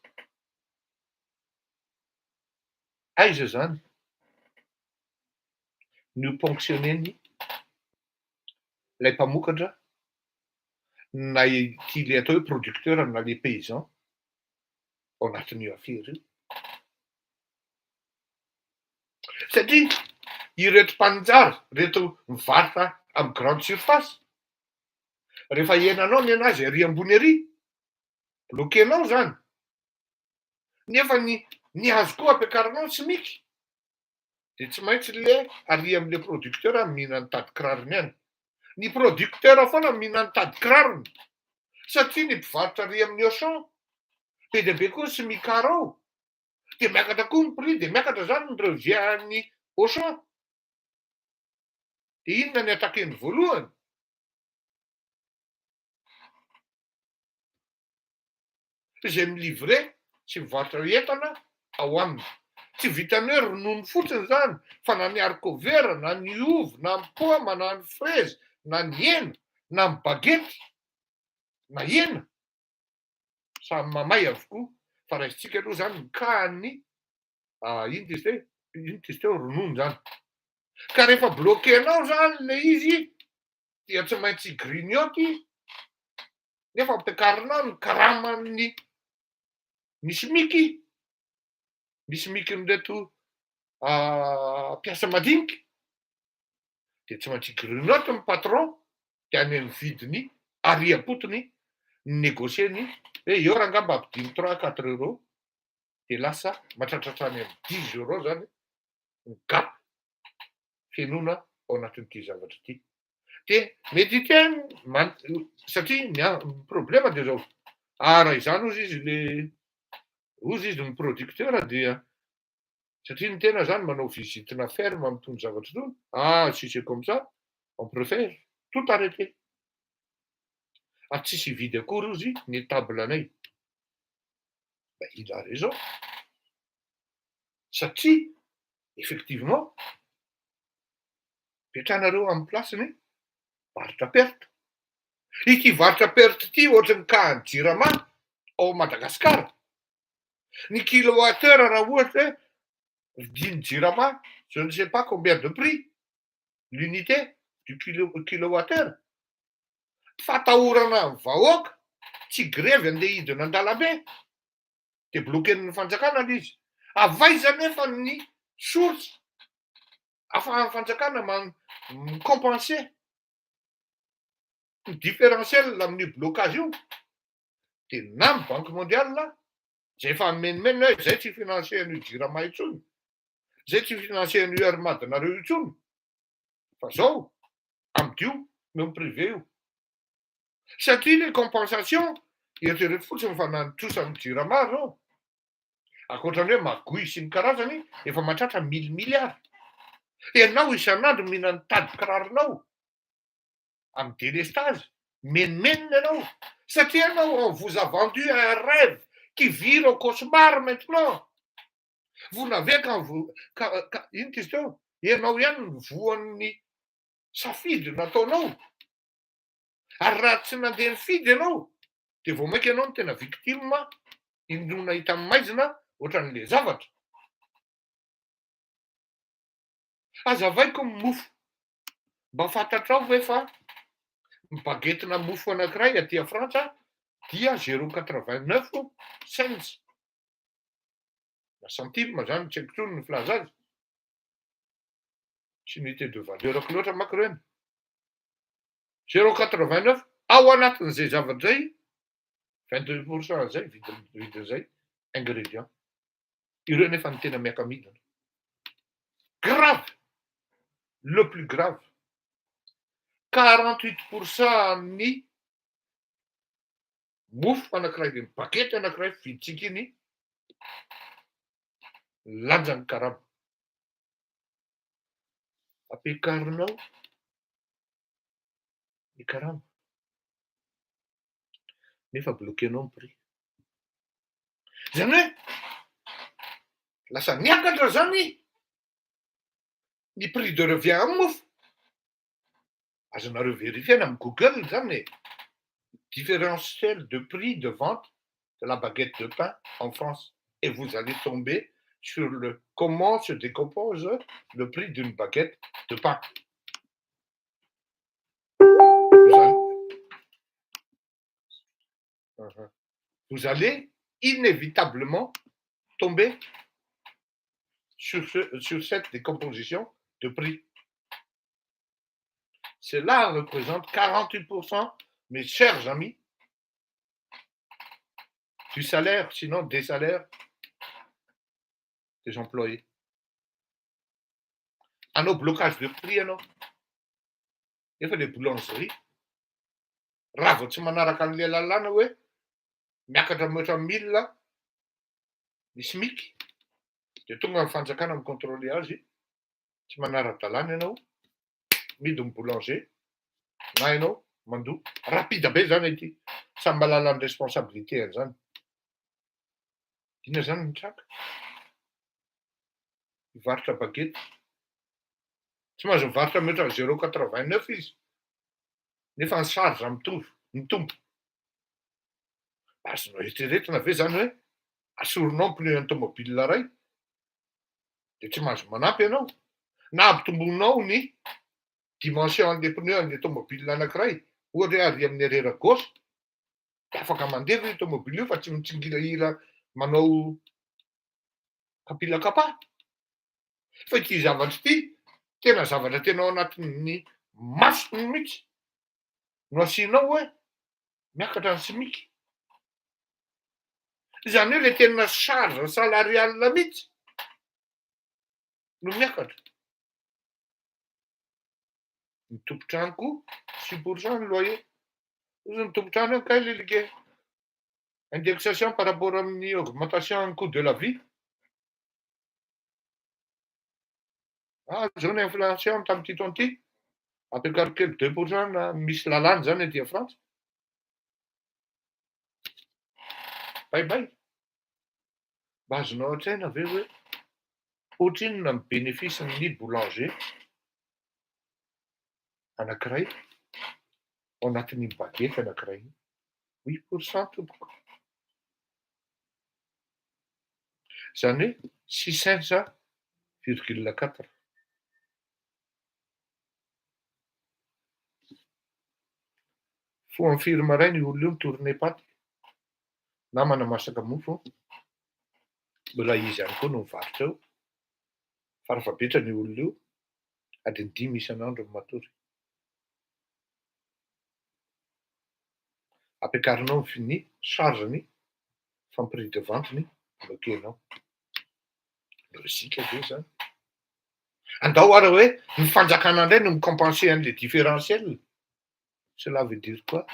no ponctionneny lay mpamokatra na ity le atao hoe producteur na le paysan ao anatin'io affaire io. Satria ireto mpanjary, reto mivarotra amin'ny grande surface, rehefa henanao ny anazy ary ambony ary, bloquenao zany. Nefa ny azo koa ampiakarinao simiky dia tsy maintsy le ary amin'le producteur mihinana tady kirarony ihany. Ny producteur foana mihinana tady kirarony satria ny mpivarotra ary amin'ny Auchan be dia be koa sy mikara ao dia miakatra koa ny prix dia miakatra zany ny revient ny Auchan. Dia inona ny atakeny voalohany? Izay milivre sy mivarotra entana ao aminy. Tsy vitany hoe ronono fotsiny zany fa na ny haricot vert, na ny ovy, na ny paoma, na ny frezy, na ny hena, na ny baguette, na hena, samy mamay avokoa. Fa raisitsika aloha zany mikahany ino izy teo ronono zany. Ka rehefa bloquenao zany le izy dia tsy maintsy grignoty Nefa ampiakarinao ny karaman'ny ny simiky. Ny simiky n'reto mpiasa madinika. De tsy maintsy grenote ny patron tiany ny vidiny ariam-potony négocier-ny hoe eo raha angamba ampidiny 3-4 € de lasa mahatratratra any amin'ny 10 € zany ny gap fiainoana ao anatin'ity zavatra ity. De mety hiteny satria ny problema de zao raha izany ozy izy ny producteur dia satria ny tena zany manao visitina ferme amin'itony zavatra itony. Si c'est comme ça, on préfère tout arrêter. Tsisy hividy akory ozy ny table anay. Il a raison. Satria effectivement petranareo amin'ny plasiny varotra perte. Ity varotra perte ity ohatrany ka ny jirama ao Madagasikara. Ny kilowattheure raha ohatra hoe vidin'ny jirama, je ne sais pas combien de prix l'unité du kilowattheure. Fatahorana ny vahoaka tsy grevy andeha hidina an-dalambe de bloquen'ny fanjakana l'izy. Avaiza nefa ny source ahafahan'ny fanjakana compenser ny différentiel amin'ny blocage io. De na ny Banque mondiale zay efa menimenina hoe zay tsy financer an'io jirama intsony, zay tsy financer an'io Hermadinareo intsony. Fa zao amidio no privé io. Satria les compensations eritrereto fotsiny fa nanitrosany jirama zao. Akoatrany hoe magouille sy ny karazany efa mahatratra 1000 milliards. Ianao isan'andro mihinana tady kiraronao amin'ny délestage, menimenina ianao. Satria ianao on vous a vendu un rêve qui vire au cauchemar maintenant. Vous n'avez ino question, ianao ihany ny voan'ny safidy nataonao. Ary raha tsy nandeha nifidy ianao de vao mainka ianao no tena victime indrona hita amin'ny maizina ohatran'le zavatra. Azavaiko ny mofo. Mba fantatrao ve fa ny bagetina mofo anankiray aty a Frantsa dia 0,89 cents. Na centime zany tsy haiko intsony ny filaza azy. Tsy unité de valeur loatra manko reny. 0,89 ao anatin'izay zavatra zay 22% zay vidin'izay ingrédient. Ireo nefa ny tena miaka-midina. Grave. Le plus grave. 48% ny mofo anankiray ny bagety anankiray viditsika iny lanjany karama. Ampiakarinao ny karama. Nefa bloquenao ny prix. Zany hoe lasa niakatra zany ny prix de revient amin'ny mofo. Azonareo vérifier amin'ny Google zany différentiel de prix de vente de la baguette de pain en France. Et vous allez tomber sur comment se décompose le prix d'une baguette de pain. Vous allez inévitablement tomber sur cette décomposition de prix. Cela représente 48%, mes chers amis, du salaire, sinon des salaires des employés. À nos blocages de prix, non? Il faut des boulangeries. Raha tsy manaraka an'le lalàna hoe miakatra mihoatra 1000 ny SMIC de tonga ny fanjakana micontrôle azy tsy manara-dalàna ianao midiny boulanger na ianao mandoa rapide be zany ity samy mahalala ny responsabilité an'izany. Inona zany ny traka? Mivarotra bagety tsy mahazo mivarotra mihoatra 0,89 izy nefa ny charge mitovy ny tompo. Azonao eritreretina ve zany hoe asorinao pneu ny tomobile ray de tsy mahazo manampy ianao na ampitomboninao ny dimension an'le pneu an'le tomobile anankiray ohatra hoe ary amin'ny arera gauche Dia afaka mandeha io tômôbily io fa tsy mitsingirahira manao kapila kapà. Fa ity zavatra ity, tena zavatra tena ao anatin'ny masony mihitsy no asianao hoe miakatra ny SMIC. Izany hoe le tena charge salariale mihitsy no miakatra. Ny tompotrano koa 6% ny loyer. Ozy ny tompotrano kay le indexation par rapport amin'ny augmentation coût de la vie. Zao ny inflation tamin'ity taona ity, ampiakary kely 2% na misy lalàna zany aty France. Baibay. Mba azonao an-tsaina ve hoe ohatrinona ny bénéfice-ny boulanger anankiray ao anatin'ny baguette anankiray 8% tompoko. Zany hoe 600,4. Foa am'firy maraina io olona io mitourné paty na manamasaka mofo, mbola izy ihany koa no mivarotra eo. Farafahabetrany io olona io adiny 5 isan'andro no matory. Ampiakarinao ny fini chargeny fa ny prix de venteny bloquenao. Lôzika ve zany? Andao ara hoe ny fanjakana indray no micompenser an'le différentiel. Cela veut dire quoi?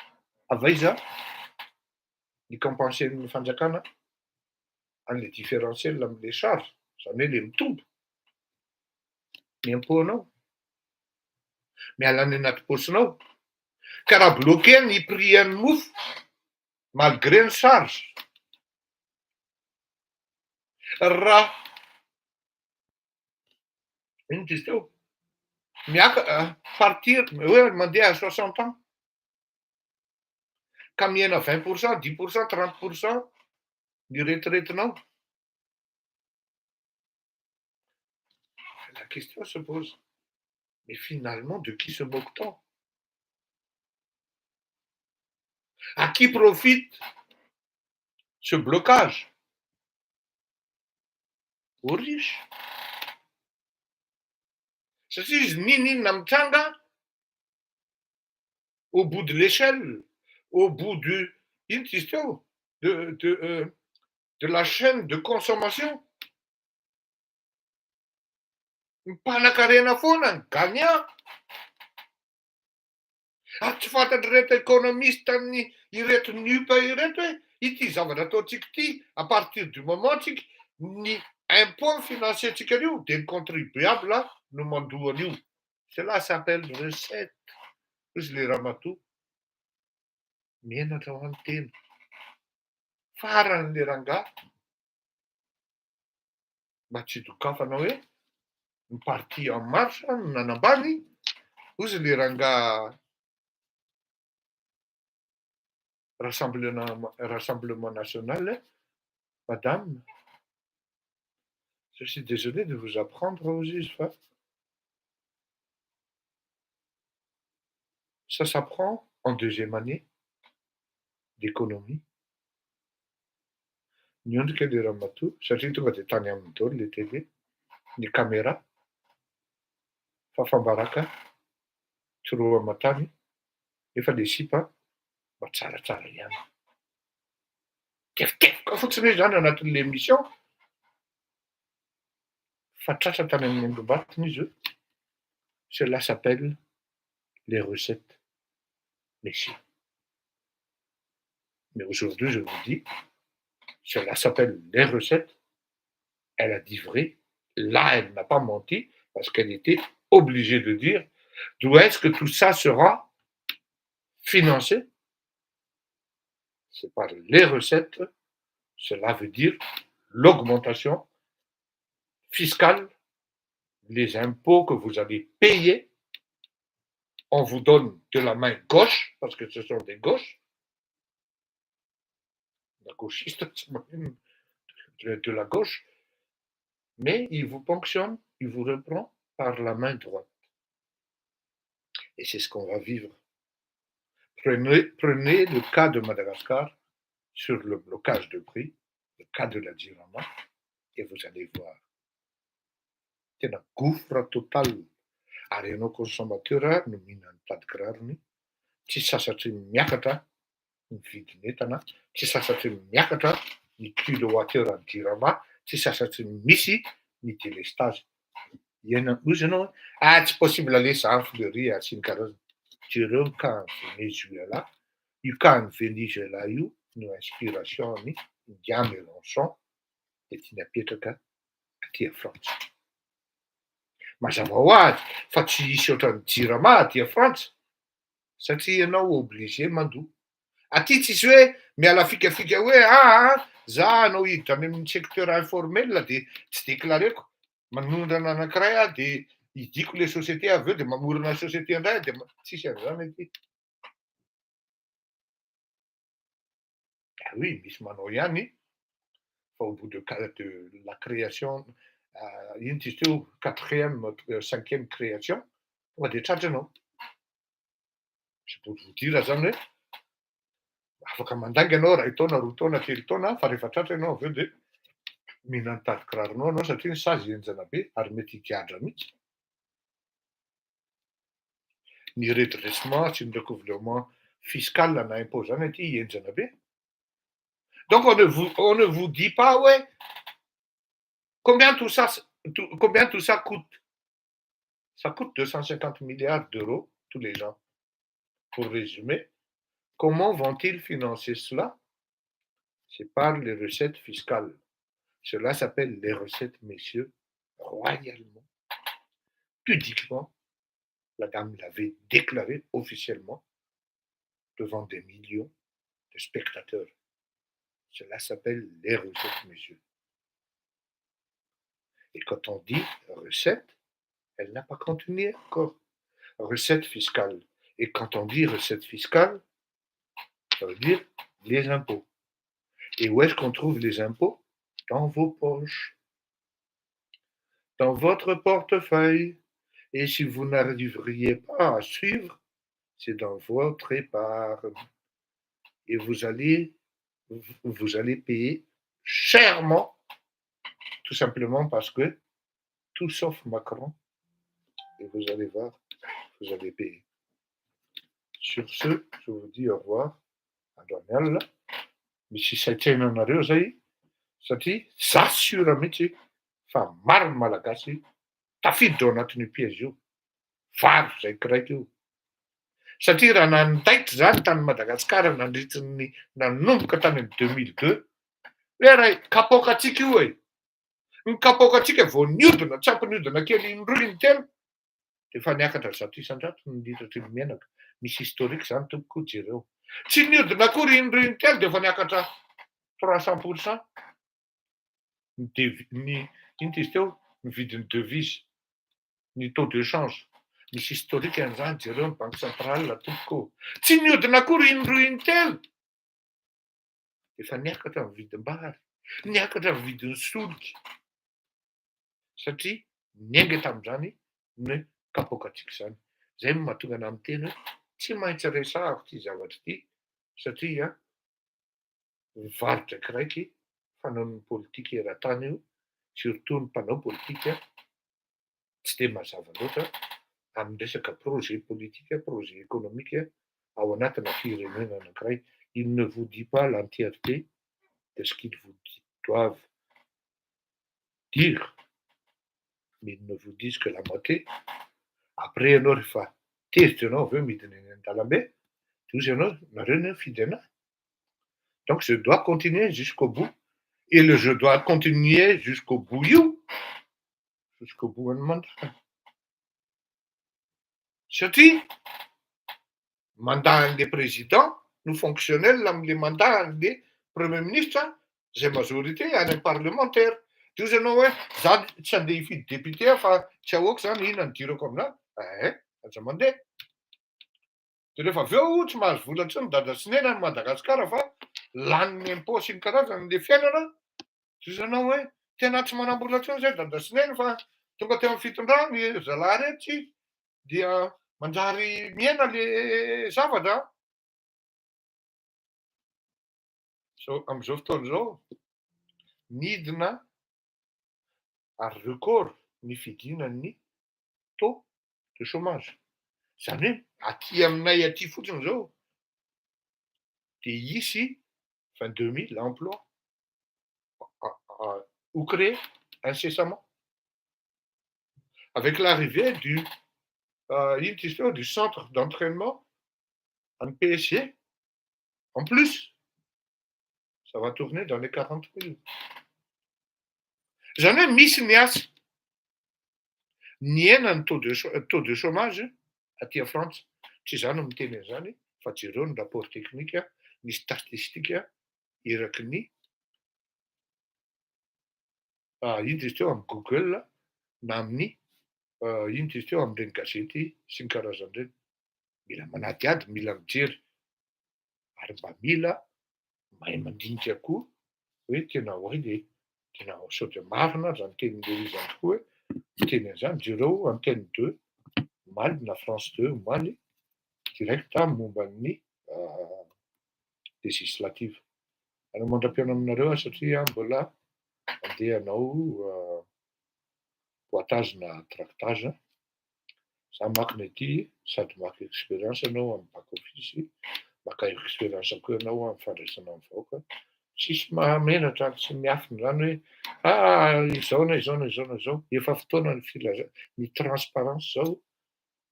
Avaiza ny compenser ny fanjakana an'le différentiel am'le charge, zany hoe le mitombo ny impônao, miala any anaty paosinao. Ka raha bloqué ny prix an'ny mofo malgré ny charge, raha ino dizy teo, partir hoe mandeha à 60 ans ka miaina 20%, 10%, 30% ny retraitenao. La question se pose, mais finalement de qui se moque-t-on? À qui profite ce blocage? Aux riches. Satria izy ninona mitranga au bout de l'échelle, au bout du ino dizy teo de la chaîne de consommation. Mpanan-karena foana ny gagnant. Tsy fantatry reto économiste amin'ny ireto NUP ireto hoe ity zavatra ataontsika ity à partir du moment tsika ny impôt financier-tsika io de ny contribuable no mandoa an'io. Cela s'appelle recette. Izy le ramatoa mianatra ho an'ny tena. Faran'le rangahy mba tsy dokafana hoe ny parti en marche no nanambany. Ozy le rangahy Rassemblement national, madame, je suis désolé de vous apprendre aux USFA. Ça s'apprend en deuxième année d'économie. Niondrika le ramatoa satria tonga de tany amin'ny daholo le télé, ny caméra, fafambaraka, tsoroa aman-tany, nefa le sipa mba tsaratsara ihany. Tefitefoka fotsiny hoe zany anatin'le émission fa tratra tany amin'ny androm-batony izy io. Cela s'appelle les recettes, messieurs. Mais aujourd'hui, je vous dis, cela s'appelle les recettes. Elle a dit vrai. Là, elle n'a pas menti parce qu'elle était obligée de dire d'où est-ce que tout ça sera financé. C'est par les recettes. Cela veut dire l'augmentation fiscale, les impôts que vous allez payer. On vous donne de la main gauche, parce que ce sont des gauches. La gauchiste, de la gauche. Mais il vous ponctionne, il vous reprend par la main droite. Et c'est ce qu'on va vivre Prenez le cas de Madagascar sur le blocage de prix, le cas de la Dirama, et vous allez voir. C'est un gouffre total. Ary ianao consommateur no mihinana tady rariny, tsy sasatry miakatra ny vidin'entana, tsy sasatry miakatra ny kilowattheure ny Dirama, tsy sasatry misy ny délestage. Iaina ozy ianao hoe tsy possible aller ça fleury sy ny karazany. Jereo ny cas Venezuela, io cas ny Venezuela io no inspiration'ny Ndia Mélenchon dia tia napetraka aty Frantsa. Mazava ho azy fa tsy hisy ohatran'ny Dirama aty Frantsa satria ianao obligé mandoa. Aty tsisy hoe miala fikafika hoe za anao hiditra any amin'ny secteur informel dia tsy déclareko. Manondrana anankiray dia hidiko le société avy eo dia mamorona société indray dia tsisy an'izany aty. Ah oui, misy manao ihany fa au bout de la création, ino izy teo, 4e, 5e création, tonga dia tratranao. C'est pour vous dire zany hoe afaka mandangy ianao ray taona, 2 taona, 3 taona fa rehefa tratra ianao avy eo dia mihinana tady kiraronao ianao satria ny sazy enjana be ary mety higadra mihitsy. Ny redressement sy ny recouvrement fiscal na impôt zany aty enjana be. Donc on ne vous dit pas ouais combien tout ça coûte. Ça coûte 250 milliards d'euros tous les ans. Pour résumer, comment vont-ils financer cela? C'est par les recettes fiscales. Cela s'appelle les recettes, messieurs, royalement, pudiquement. La dame l'avait déclaré officiellement devant des millions de spectateurs. Cela s'appelle les recettes, messieurs. Et quand on dit recette, elle n'a pas continué encore. Recette fiscale. Et quand on dit recette fiscale, ça veut dire les impôts. Et où est-ce qu'on trouve les impôts? Dans vos poches, dans votre portefeuille. Et si vous n'arriveriez pas à suivre, c'est dans votre épargne. Et vous allez payer chèrement, tout simplement parce que tout sauf Macron, et vous allez voir, vous allez payer. Sur ce, je vous dis au revoir. Androanial, misy saitsainanareo zay satria s'assure mihitsy fa maro ny malagasy tafiditra ao anatin'io piège io. Varo zay kiraiky io. Satria raha nandaitra zany tany Madagasikara nandritry ny nanomboka tany amin'ny 2002, hoe raha kapokatsika io e. Ny kapokatsika vao niodina, tsy ampiniodina kely indroy intelo, dia efa niakatra zato isan-jato ny litratry ny menaka. Misy historique zany tompoko jereo. Tsy niodina akory indroy intelo dia efa niakatra 300%. Ino izy teo? Ny vidin'ny devise, ny taux de change. Misy historique an'izany jereo ny banque centrale tompoko. Tsy niodina akory indroy intelo. Efa niakatra ny vidim-bary, niakatra ny vidin'ny solika. Satria niainga tamin'izany ny kapokatsika izany. Zay no mahatonga ana miteny hoe tsy maintsy resahako ity zavatra ity satria mivarotra kiraiky fanaon'ny politika eran-tany io, surtout ny mpanao politika tsy dia mazava loatra amin'ny resaka projet politika, projet économique ao anatina firenena anankiray. Il ne vous dit pas l'entièreté de ce qu'ils vous doivent dire, mais ils ne vous disent que la moitié. Après ianao rehefa tezitra ianao avy eo midina eny an-dalambe, dia ozy ianao nareo ny mifidy anahy. Donc je dois continuer jusqu'au bout. Et le je dois continuer jusqu'au bout io, jusqu'au bout ny mandrana. Satria mandahan'le président no fonctionnel amin'le mandahan'le premier ministre zay majorité any amin'ny parlementaire. Dia ozy ianao hoe za tsy andeha hifidy député fa tsy ahoako zany inona ny dirako aminahy. Aza mandeha. Dia rehefa avy eo tsy mahazo vola intsony dada sy nena ny Madagasikara fa lanin'ny impôt sy ny karazany le fiainana. Dia ozy ianao hoe tena tsy manam-bola intsony zay dada sy nena fa tonga teo amin'ny fitondrany zalahy rehetra dia manjary miaina le zavatra. Am'izao fotoana izao, midina ary record ny fidinan'ny taux de chômage. Zany hoe aty aminay aty fotsiny zao de hisy 22 000 emplois ou créés incessamment. Avec l'arrivée du centre d'entraînement en PSG, en plus, ça va tourner dans les 40 000. Zany hoe misy ny asa. Ny hena ny taux de chômage aty en France. Tsy zany miteny an'izany fa jereo ny rapport technique ny statistique eraky ny ino izy teo amin'ny Google na amin'ny ino izy teo amin'ireny gazety sy ny karazan'ireny. Mila manady ady, mila mijery ary mba mila mahay mandinika koa hoe tena hoe le tena sao de marina zany tenin'le izy ihany koa hoe teny an'izany jereo antenne 2 omaly na France 2 omaly direct momban'ny législative. Ary mandram-piana aminareo satria mbola andeha hanao boitage na tractage. Za makina ity sady maka expérience anao amin'ny bac office, maka expérience koa ianao amin'ny fandraisana amin'ny vahoaka. Tsisy mahamenatra tsy miafina zany hoe izao na izao na izao na izao. Efa fotoana ny transparence zao,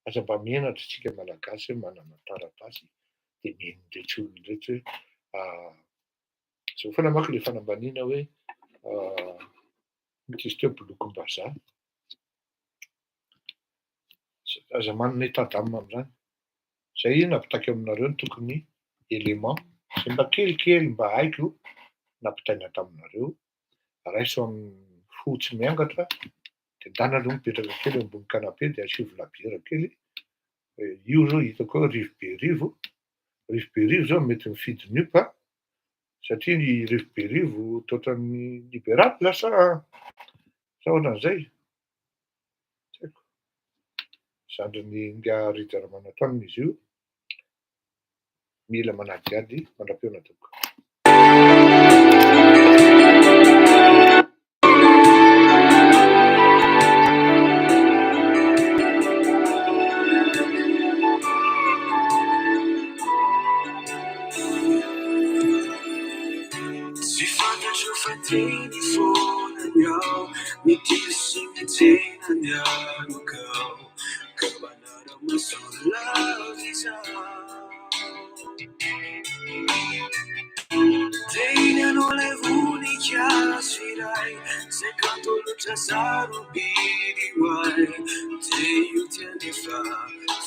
aza mba mihenatra isika malagasy hoe manana taratasy de mihaino rehetra olona rehetra hoe zao foana manko le fanambaniana hoe ino izy teo bolokom-bazaha. Aza manana état d'âme amin'izany. Zay nampitaiko aminareo ny tokony élément zay mba kelikely mba haiko nampitaina taminareo. Raiso amin'ny fo tsy miangatra de ndana aloha mipetraka kely ambony canapé de asivo labiera kely. Io zao hitako hoe Rivo Berivo zao mety mifidy niopa satria ny Rivo Berivo toatran'ny libérable sa ohatran'izay. Tsy haiko. Zandrin'ny nga Ridra-Ramanatantona izy io. Mila manady ady mandram-piona tokoa. Tsy fantatro fa teny fonany ao, mitily sy mitsenany anokao, ka manara-masolavy izao. Teny anao lay voninkazo iray, zay kanto loatra sarobidy hoay, de io tianefa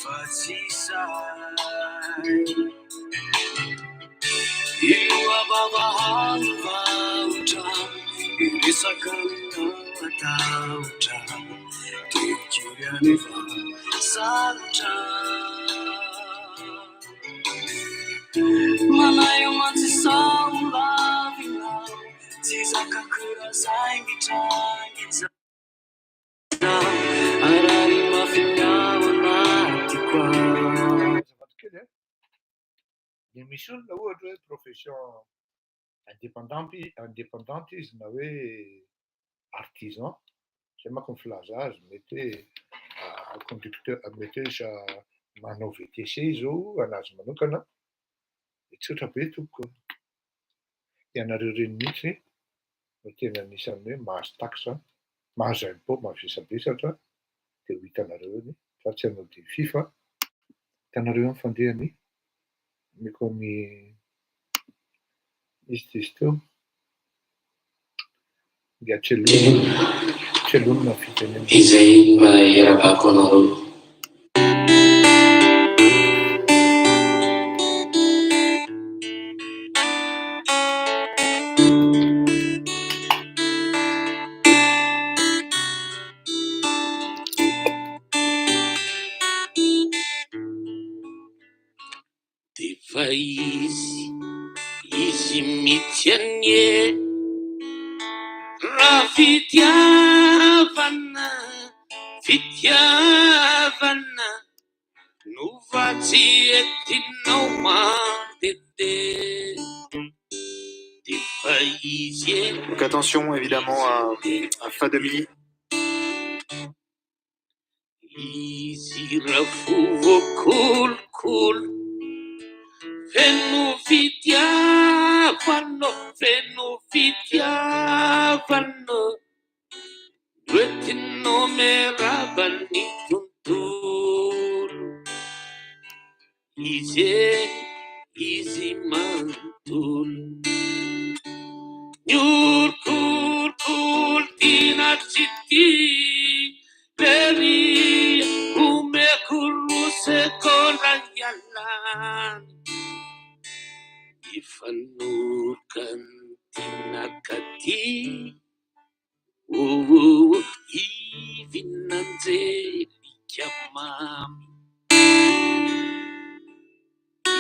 fa tsy say. Io avavahalo vahotrano, iresaka aminao atahotrano, de kely anefa sarotrano. Manayo mantsisao lavinao, tsy zakakura zaingitrangitza, arary mafinao anaty koa. Ny misy olona ohatra hoe profession indépendante izy na hoe artisan, zay manko ny filaza azy, mety hoe conducteur, mety hoe manao VTC zao anazy manokana, de tsotra be tompoko. Ianareo reny mihitsy no tena anisany hoe mahazo taxe, mahazo impôt mavesabesatra de ho hitanareo eny fa tsy hanao défi fa hitanareo eny fandehany mekony izy teo dia tselonina fitenena izay mba erakako anareo. Defa izy mitianie raha fitiavana no vatsy etinao mandete, Donc attention évidemment à Fa de Mi. Easy rafuvo cool. Fenu fitiavano. Duetino meravani tuntur. Easy mantul. Nyur cool tina citti. Peri ume kuruse koranyalan. Ifanurkan tinakati.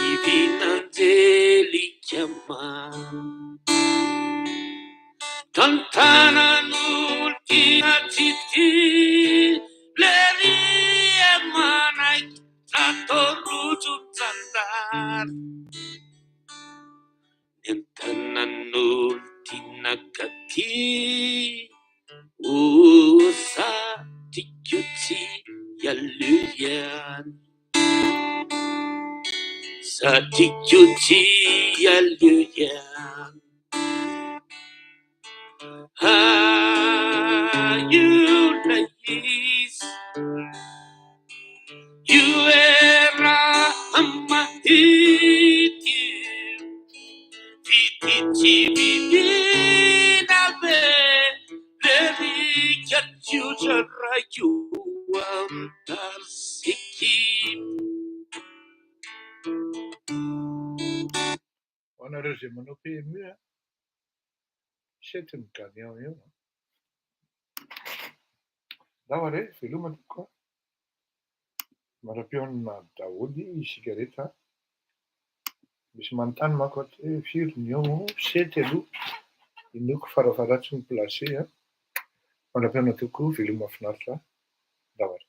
Ivinanzeli chiamami. Tantana n'ultima città, le vie manai tratto rugiu zandar. Nentana n'ultima catti, sa ti chiusi yaluyan. Sa ti chiusi yaluyan. You ladies, you era amatiti, vitici vivina be, leri chiacciugia rayu antarsiki. Onereze manope mua. Setyn ganiao io. Davare, filuma tuko. Marapion na Daudi sigareta. Misy manontany manko hoe firy ny eo sety aloha inoko farafaratsy ny placé. Marapiona tokoa, veloma mahafinaritra. Davare.